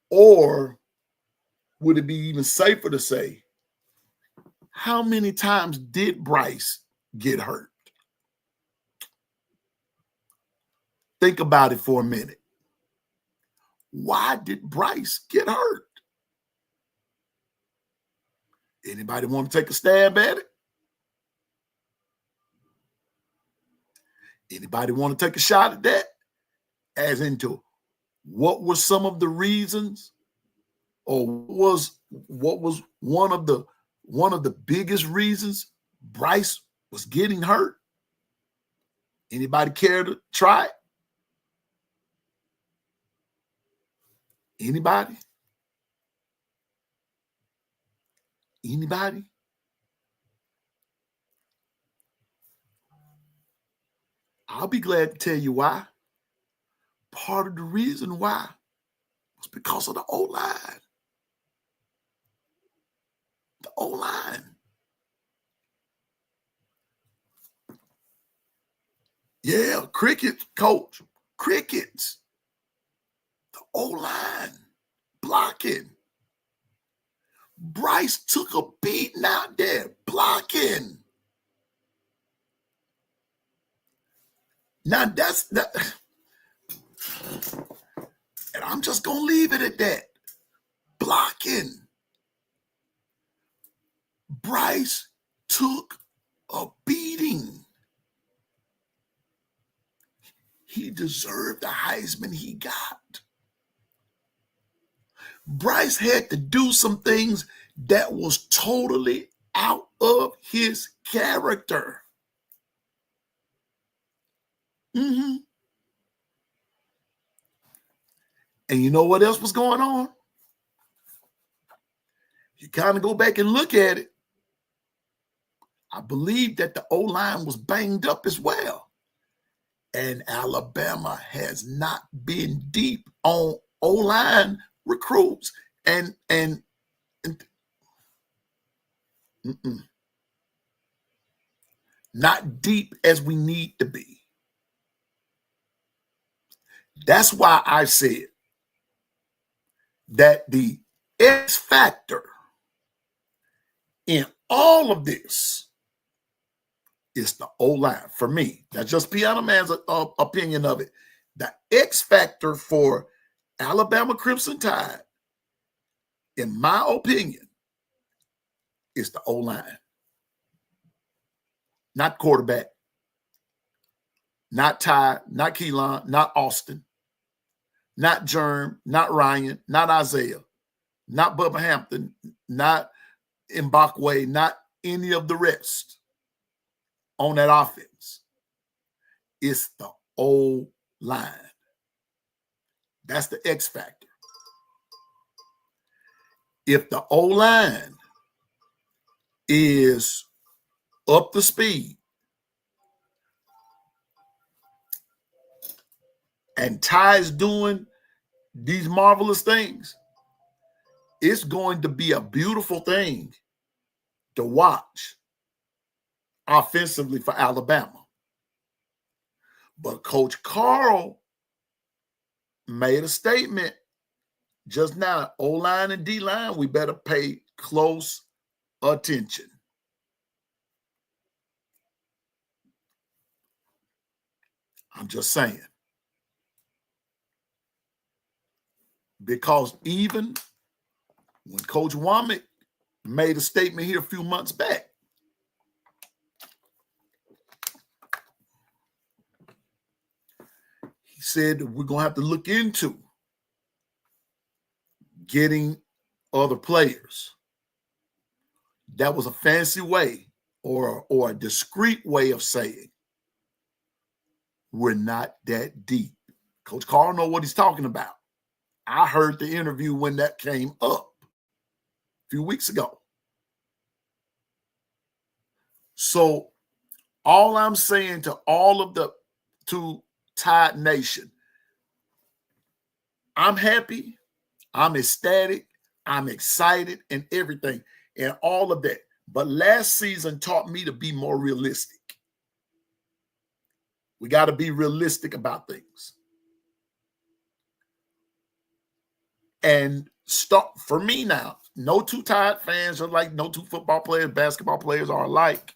Or would it be even safer to say, how many times did Bryce get hurt? Think about it for a minute. Why did Bryce get hurt? Anybody want to take a stab at it? Anybody want to take a shot at that? As into what were some of the reasons, or what was one of the biggest reasons Bryce was getting hurt? Anybody care to try it? Anybody? Anybody? I'll be glad to tell you why. Part of the reason why was because of the O-line. The O-line. Yeah, crickets, coach. Crickets. The O-line. Blocking. Bryce took a beating out there. Blocking. Now that's that. And I'm just going to leave it at that. Blocking. Bryce took a beating. He deserved the Heisman he got. Bryce had to do some things that was totally out of his character. And you know what else was going on? You kind of go back and look at it. I believe that the O-line was banged up as well. And Alabama has not been deep on O-line recruits. And not deep as we need to be. That's why I said that the X factor in all of this is the O-line. For me, that's just Piano Man's opinion of it. The X factor for Alabama Crimson Tide, in my opinion, is the O-line. Not quarterback, not Ty, not Keelan, not Austin, not Germ, not Ryan, not Isaiah, not Bubba Hampton, not Mbakwe, not any of the rest on that offense. It's the O-line. That's the X factor. If the O-line is up to speed and Ty's doing these marvelous things, it's going to be a beautiful thing to watch offensively for Alabama. But Coach Carl made a statement just now. O-line and D-line, we better pay close attention. I'm just saying. Because even when Coach Womack made a statement here a few months back, he said that we're going to have to look into getting other players. That was a fancy way or a discreet way of saying we're not that deep. Coach Carl knows what he's talking about. I heard the interview when that came up a few weeks ago. So all I'm saying to all of to Tide Nation, I'm happy, I'm ecstatic, I'm excited and everything and all of that. But last season taught me to be more realistic. We got to be realistic about things. And start for me now. No two Tide fans are like, no two football players, basketball players are alike.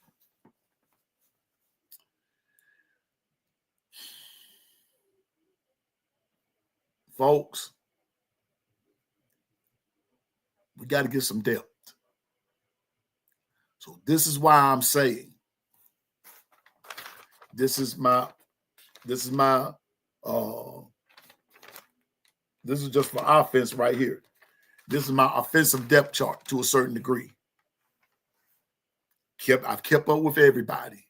Folks, we got to get some depth. So this is why I'm saying this is just for offense right here. This is my offensive depth chart to a certain degree. I've kept up with everybody.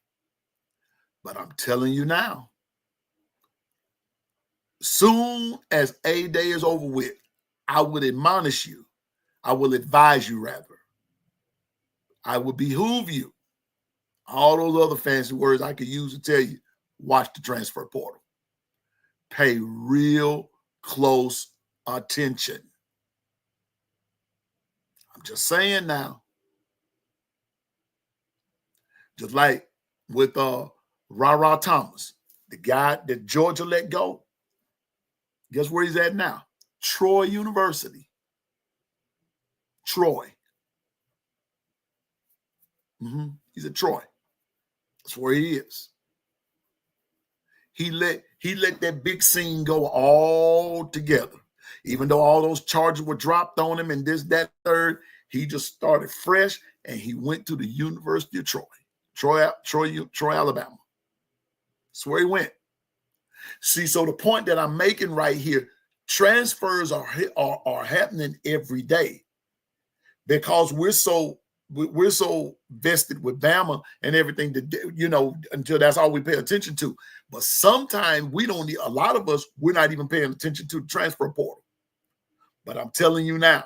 But I'm telling you now, soon as a day is over with, I would admonish you. I will advise you rather. I would behoove you. All those other fancy words I could use to tell you, watch the transfer portal. Pay real close attention. I'm just saying now. Just like with Ra Thomas, the guy that Georgia let go. Guess where he's at now? Troy University. Troy. He's at Troy. That's where he is. He let that big scene go all together. Even though all those charges were dropped on him and this, that, third, he just started fresh and he went to the University of Troy, Alabama. That's where he went. See, so the point that I'm making right here, transfers are happening every day because we're so vested with Bama and everything that, until that's all we pay attention to. But sometimes we don't need, a lot of us, we're not even paying attention to the transfer portal. But I'm telling you now,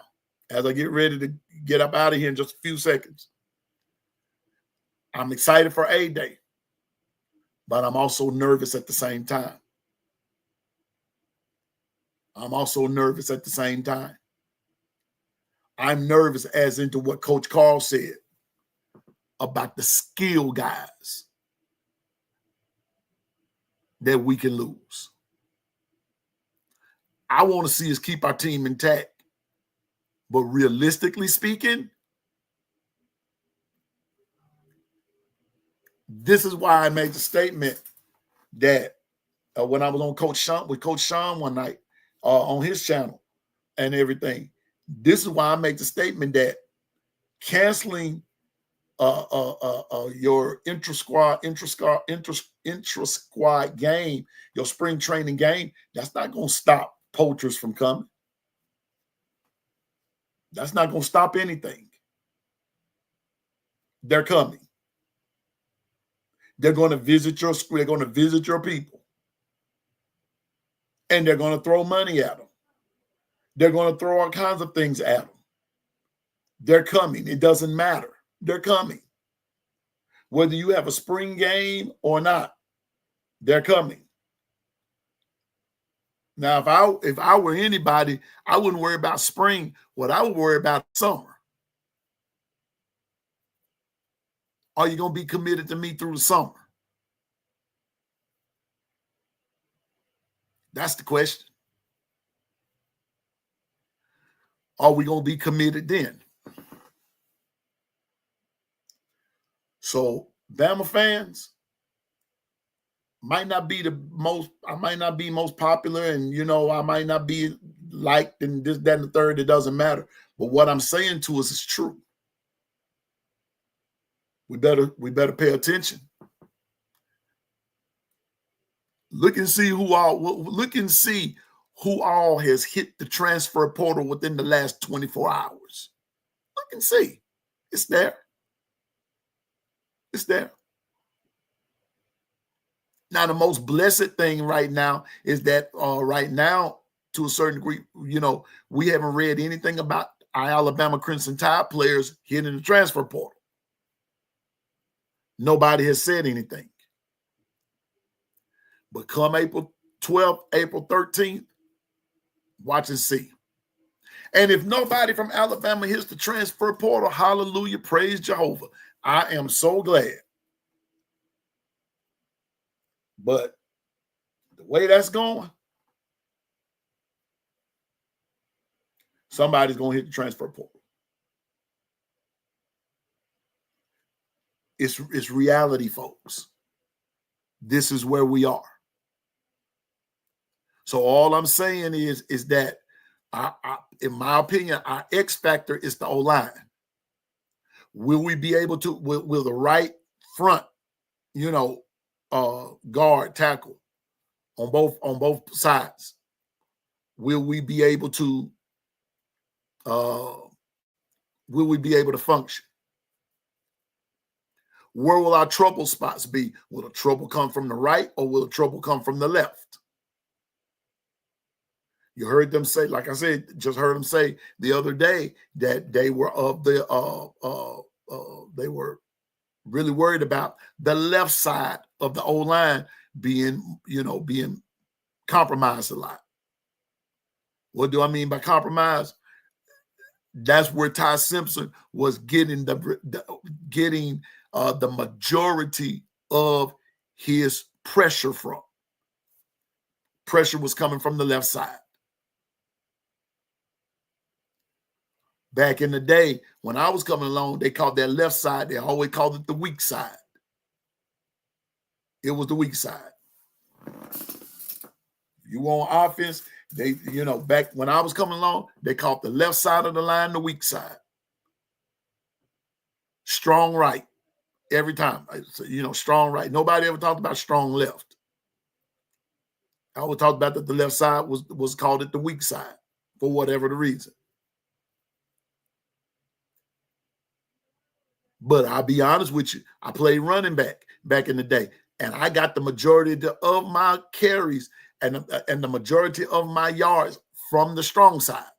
as I get ready to get up out of here in just a few seconds, I'm excited for A-Day, but I'm also nervous at the same time. I'm nervous as into what Coach Carl said about the skill guys that we can lose. I want to see us keep our team intact. But realistically speaking, this is why I made the statement that when I was on Coach Sean one night on his channel and everything, this is why I make the statement that canceling your intra-squad game, your spring training game, that's not going to stop poachers from coming. That's not going to stop anything. They're coming. They're going to visit your school. They're going to visit your people. And they're going to throw money at them. They're going to throw all kinds of things at them. They're coming. It doesn't matter. They're coming. Whether you have a spring game or not, they're coming. Now, if I were anybody, I wouldn't worry about spring. What I would worry about is summer. Are you going to be committed to me through the summer? That's the question. Are we going to be committed then? So, Bama fans, I might not be most popular, and I might not be liked and this, that, and the third. It doesn't matter. But what I'm saying to us is true. We better pay attention. Look and see who all has hit the transfer portal within the last 24 hours. Look and see. It's there. It's there. Now, the most blessed thing right now is that right now, to a certain degree, we haven't read anything about our Alabama Crimson Tide players hitting the transfer portal. Nobody has said anything. But come April 12th, April 13th, watch and see. And if nobody from Alabama hits the transfer portal, hallelujah, praise Jehovah. I am so glad. But the way that's going, somebody's going to hit the transfer portal. It's reality, folks. This is where we are. So all I'm saying is that, in my opinion, our X factor is the O-line. Will we be able to, will the right front, guard, tackle on both sides, will we be able to function? Where will our trouble spots be? Will the trouble come from the right or will the trouble come from the left? You heard them say, like I said, just heard them say the other day that they were they were really worried about the left side of the O-line being compromised a lot. What do I mean by compromise? That's where Ty Simpson was getting the majority of his pressure from. Pressure was coming from the left side. Back in the day, when I was coming along, they called that left side, they always called it the weak side. It was the weak side. You want offense, back when I was coming along, they called the left side of the line the weak side. Strong right every time. Strong right. Nobody ever talked about strong left. I always talked about that the left side was called it the weak side for whatever the reason. But I'll be honest with you, I played running back in the day, and I got the majority of my carries and the majority of my yards from the strong side.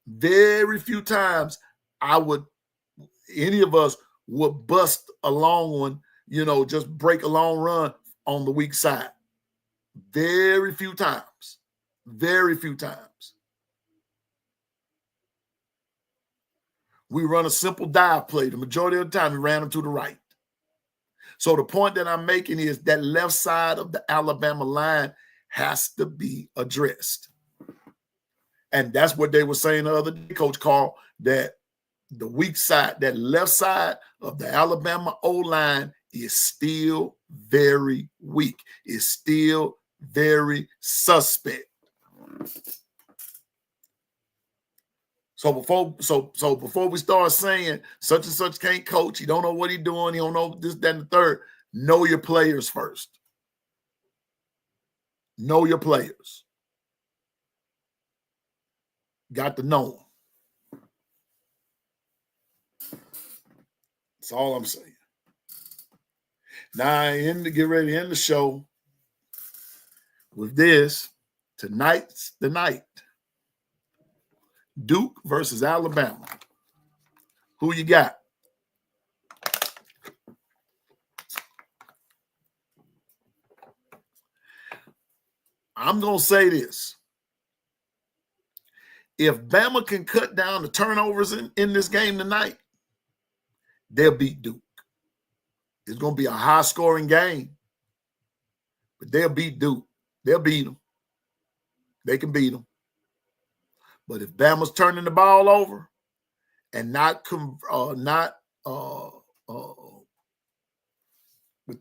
Very few times any of us would bust a long one, just break a long run on the weak side. Very few times. Very few times. We run a simple dive play. The majority of the time, we ran them to the right. So the point that I'm making is that left side of the Alabama line has to be addressed. And that's what they were saying the other day, Coach Carl, that the weak side, that left side of the Alabama O-line is still very weak. It's still very suspect. So before we start saying such and such can't coach, he don't know what he's doing, he don't know this, that, and the third, know your players first. Know your players. Got to know them. That's all I'm saying. Now, get ready to end the show with this. Tonight's the night. Duke versus Alabama. Who you got? I'm going to say this. If Bama can cut down the turnovers in this game tonight, they'll beat Duke. It's going to be a high-scoring game, but they'll beat Duke. They'll beat them. They can beat them. But if Bama's turning the ball over and not with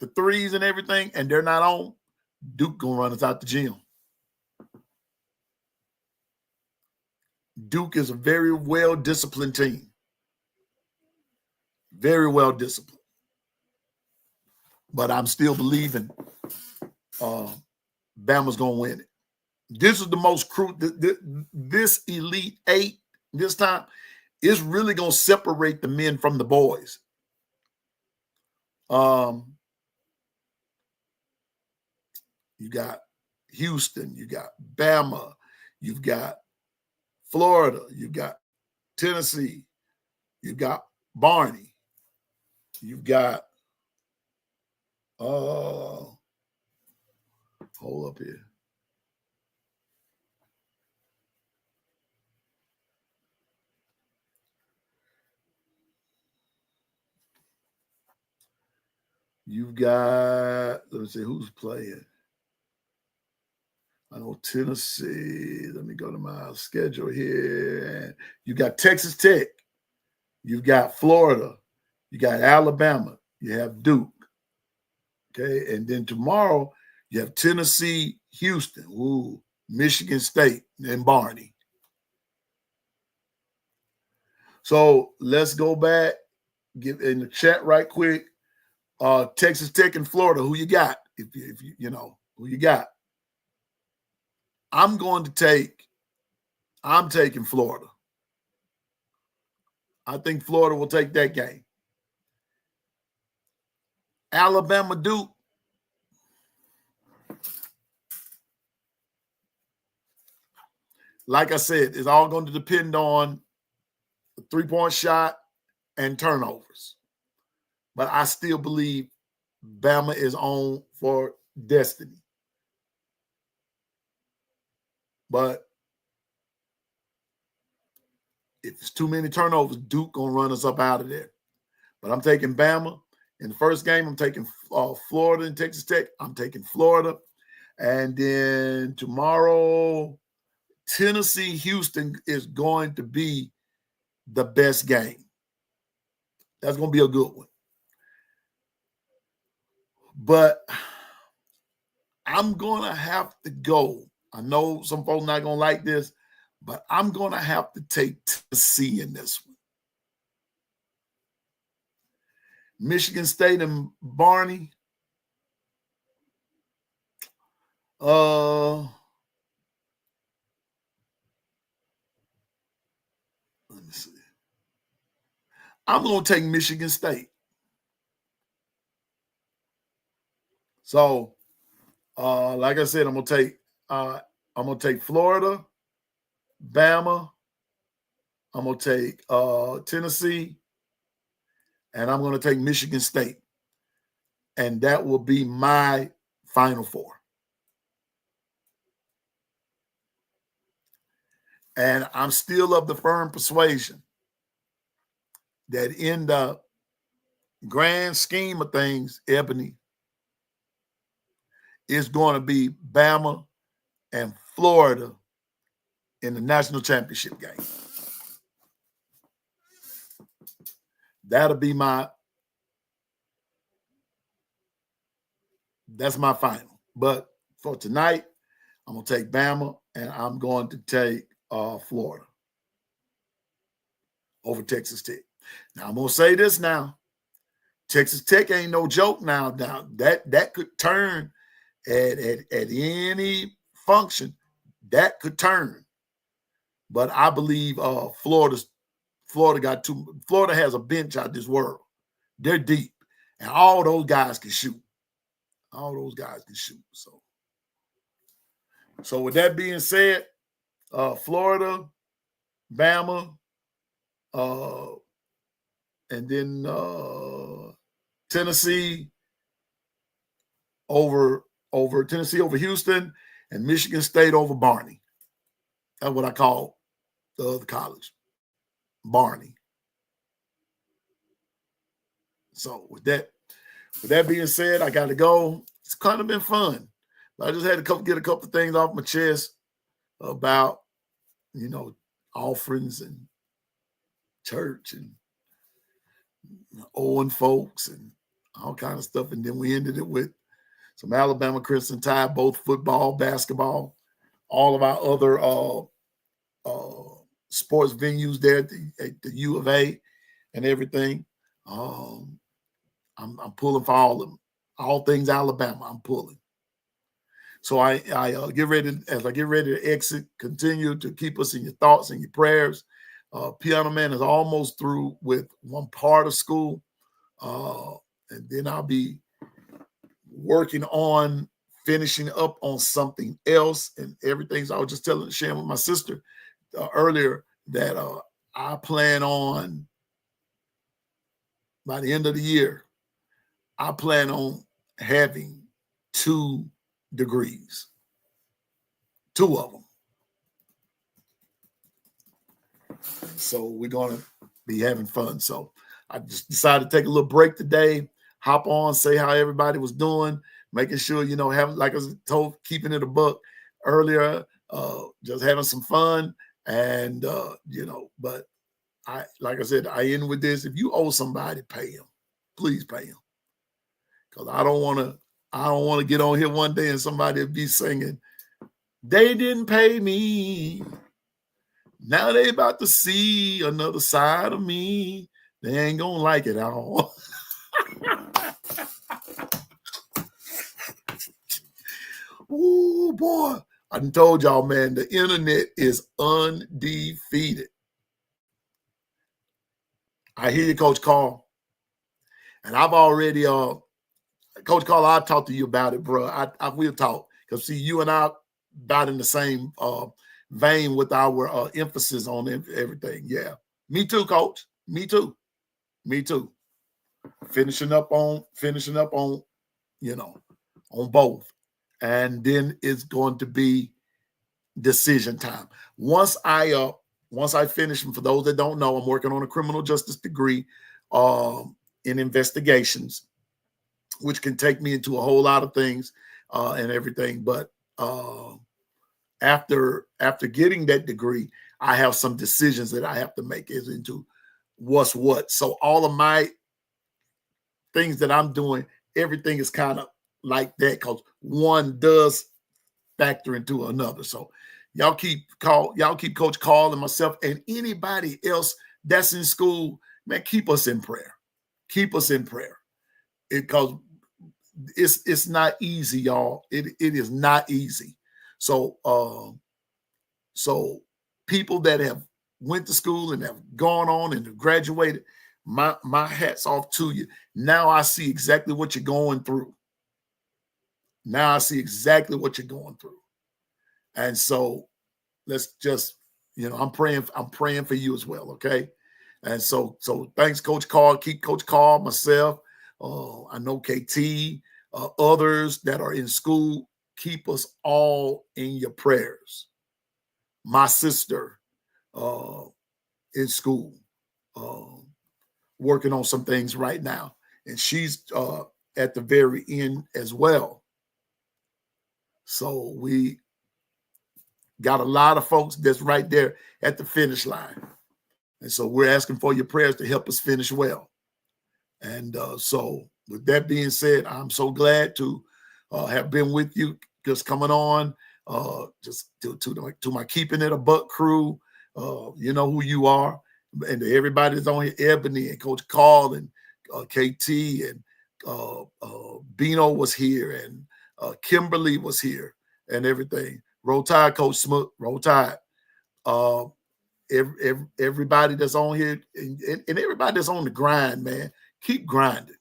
the threes and everything, and they're not on, Duke gonna run us out the gym. Duke is a very well-disciplined team. Very well-disciplined. But I'm still believing Bama's gonna win it. This is the most crucial. This Elite Eight this time is really going to separate the men from the boys. You got Houston, you got Bama, you've got Florida, you've got Tennessee, you've got Barney, you've got hold up here. You've got, let me see who's playing. I know Tennessee. Let me go to my schedule here. You got Texas Tech. You've got Florida. You got Alabama. You have Duke. Okay. And then tomorrow, you have Tennessee, Houston, Michigan State, and Barney. So let's go back, get in the chat right quick. Texas Tech and Florida, who you got? If you know who you got. I'm taking Florida. I think Florida will take that game. Alabama, Duke. Like I said, it's all going to depend on the three-point shot and turnovers. But I still believe Bama is on for destiny. But if it's too many turnovers, Duke going to run us up out of there. But I'm taking Bama. In the first game, I'm taking Florida and Texas Tech. I'm taking Florida. And then tomorrow, Tennessee, Houston is going to be the best game. That's going to be a good one. But I'm going to have to go. I know some folks not going to like this, but I'm going to have to take Tennessee in this one. Michigan State and Barney. Let me see. I'm going to take Michigan State. So, like I said, I'm going to take Florida, Bama. I'm going to take Tennessee, and I'm going to take Michigan State. And that will be my Final Four. And I'm still of the firm persuasion that in the grand scheme of things, Ebony, is going to be Bama and Florida in the national championship game. That'll be that's my final. But for tonight, I'm going to take Bama and I'm going to take Florida over Texas Tech. Now, I'm going to say this now. Texas Tech ain't no joke now. That could turn at any function. That could turn. But I believe Florida has a bench out this world. They're deep. And all those guys can shoot. So with that being said, Florida, Bama, and then Tennessee over Houston, and Michigan State over Barney. That's what I call the other college, Barney. So with that being said, I got to go. It's kind of been fun. I just had to get a couple of things off my chest about, offerings and church and owing folks and all kind of stuff. And then we ended it with some Alabama Crimson Tide, both football, basketball, all of our other sports venues there at the U of A and everything. I'm pulling for all of them. All things Alabama, I'm pulling. So I get ready to exit, continue to keep us in your thoughts and your prayers. Piano Man is almost through with one part of school. and then I'll be working on finishing up on something else and everything. So I was just sharing with my sister earlier that I plan on, by the end of the year, I plan on having 2 degrees, 2 of them. So we're going to be having fun. So I just decided to take a little break today, hop on, say how everybody was doing, making sure, having, like I was told, keeping it a buck earlier, just having some fun. And, but like I said, I end with this. If you owe somebody, pay him. Please pay him. Because I don't want to get on here one day and somebody will be singing, they didn't pay me. Now they about to see another side of me. They ain't gonna like it at all. Ooh, boy. I done told y'all, man, the internet is undefeated. I hear you, Coach Carl. And I've already, Coach Carl, I'll talk to you about it, bro. I will talk. Because, see, you and I about in the same vein with our emphasis on everything. Yeah. Me too, Coach. Me too. Finishing up on, on both. And then it's going to be decision time. Once I finish, and for those that don't know, I'm working on a criminal justice degree in investigations, which can take me into a whole lot of things and everything. But after getting that degree, I have some decisions that I have to make as into what's what. So all of my things that I'm doing, everything is kind of like that because one does factor into another. So y'all keep Coach Carl and myself and anybody else that's in school, man, keep us in prayer. Keep us in prayer. Because it's not easy, y'all. It is not easy. So so people that have went to school and have gone on and have graduated, my hat's off to you. Now I see exactly what you're going through. And so let's just, I'm praying for you as well, okay? And so thanks, Coach Carl. Keep Coach Carl, myself. I know KT, others that are in school. Keep us all in your prayers. My sister in school, working on some things right now, and she's at the very end as well. So we got a lot of folks that's right there at the finish line. And so we're asking for your prayers to help us finish well. And so with that being said, I'm so glad to have been with you, just coming on, just to my Keeping It a Buck crew. You know who you are. And to everybody that's on here, Ebony and Coach Carl and KT and Bino was here and Kimberly was here and everything. Roll Tide, Coach Smook, Roll Tide. Everybody that's on here and everybody that's on the grind, man, keep grinding.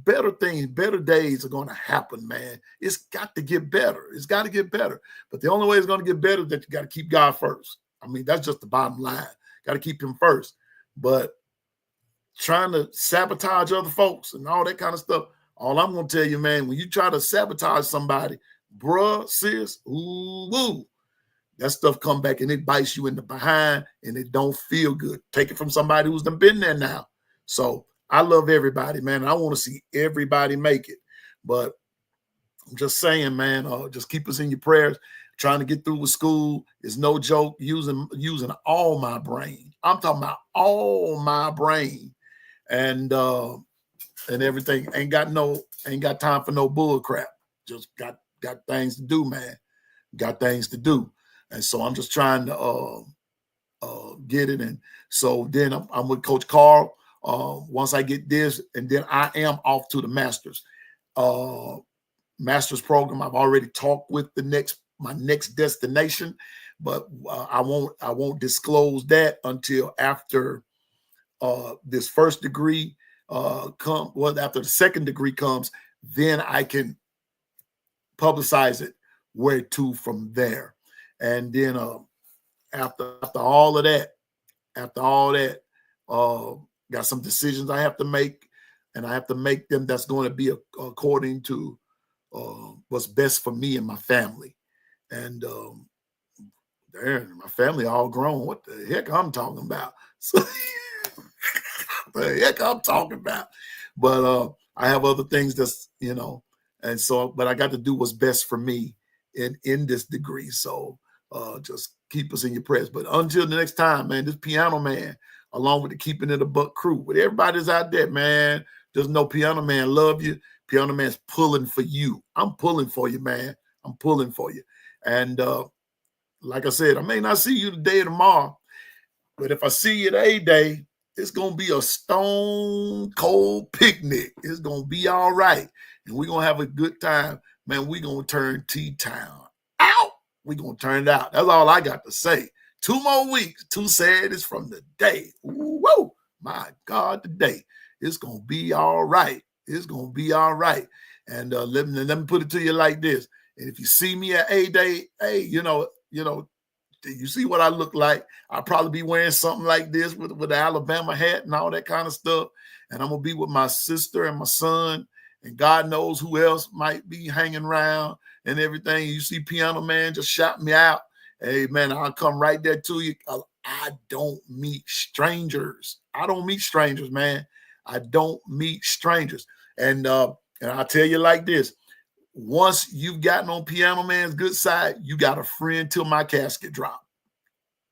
Better things, better days are going to happen, man. It's got to get better. But the only way it's going to get better is that you got to keep God first. I mean, that's just the bottom line. Got to keep him first. But trying to sabotage other folks and all that kind of stuff, all I'm going to tell you, man, when you try to sabotage somebody, bruh, sis, ooh, that stuff come back and it bites you in the behind and it don't feel good. Take it from somebody who's been there now. So I love everybody, man. I want to see everybody make it. But I'm just saying, man, just keep us in your prayers. Trying to get through with school is no joke. Using all my brain. I'm talking about all my brain. And everything. Ain't got time for no bull crap. Just got things to do, man. Got things to do. And so I'm just trying to get it. And so then I'm with Coach Carl. Once I get this, and then I am off to the Masters program. I've already talked with my next destination, but I won't disclose that until after this first degree after the second degree comes, then I can publicize it where to from there. And then after all that, got some decisions I have to make, and I have to make them that's going to be according to what's best for me and my family. And my family all grown. What the heck I'm talking about? So, the heck I'm talking about. But I have other things that's, and so, but I got to do what's best for me in this degree. So just keep us in your prayers. But until the next time, man, this Piano Man, along with the Keeping It a Buck crew, with everybody's out there, man, just know Piano Man love you. Piano Man's pulling for you. I'm pulling for you, man. I'm pulling for you. And like I said, I may not see you today or tomorrow, but if I see you the A-Day, it's going to be a stone cold picnic. It's going to be all right. And we're going to have a good time. Man, we're going to turn T-Town out. We're going to turn it out. That's all I got to say. 2 more weeks. 2 Saturdays from the day. Whoa, my God, today. It's going to be all right. It's going to be all right. And let me put it to you like this. And if you see me at A-Day, hey, you see what I look like. I'll probably be wearing something like this with the Alabama hat and all that kind of stuff. And I'm going to be with my sister and my son, and God knows who else might be hanging around and everything. You see Piano Man, just shout me out. Hey, man, I'll come right there to you. I don't meet strangers. I don't meet strangers, man. I don't meet strangers. And I'll tell you like this. Once you've gotten on Piano Man's good side, you got a friend till my casket drop.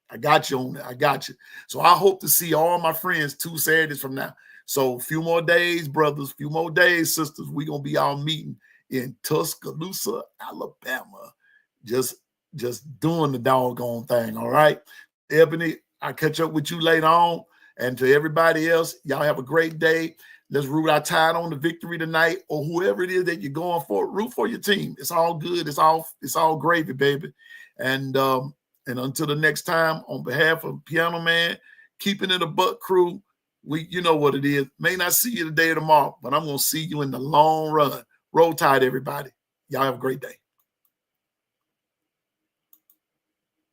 I got you on that. I got you. So I hope to see all my friends 2 Saturdays from now. So a few more days, brothers, a few more days, sisters. We're going to be all meeting in Tuscaloosa, Alabama. Just doing the doggone thing, all right? Ebony, I'll catch up with you later on. And to everybody else, y'all have a great day. Let's root our tide on the victory tonight, or whoever it is that you're going for. Root for your team. It's all good. It's all gravy, baby. And until the next time, on behalf of Piano Man, Keeping It a Buck crew, you know what it is. May not see you today or tomorrow, but I'm going to see you in the long run. Roll Tide, everybody. Y'all have a great day.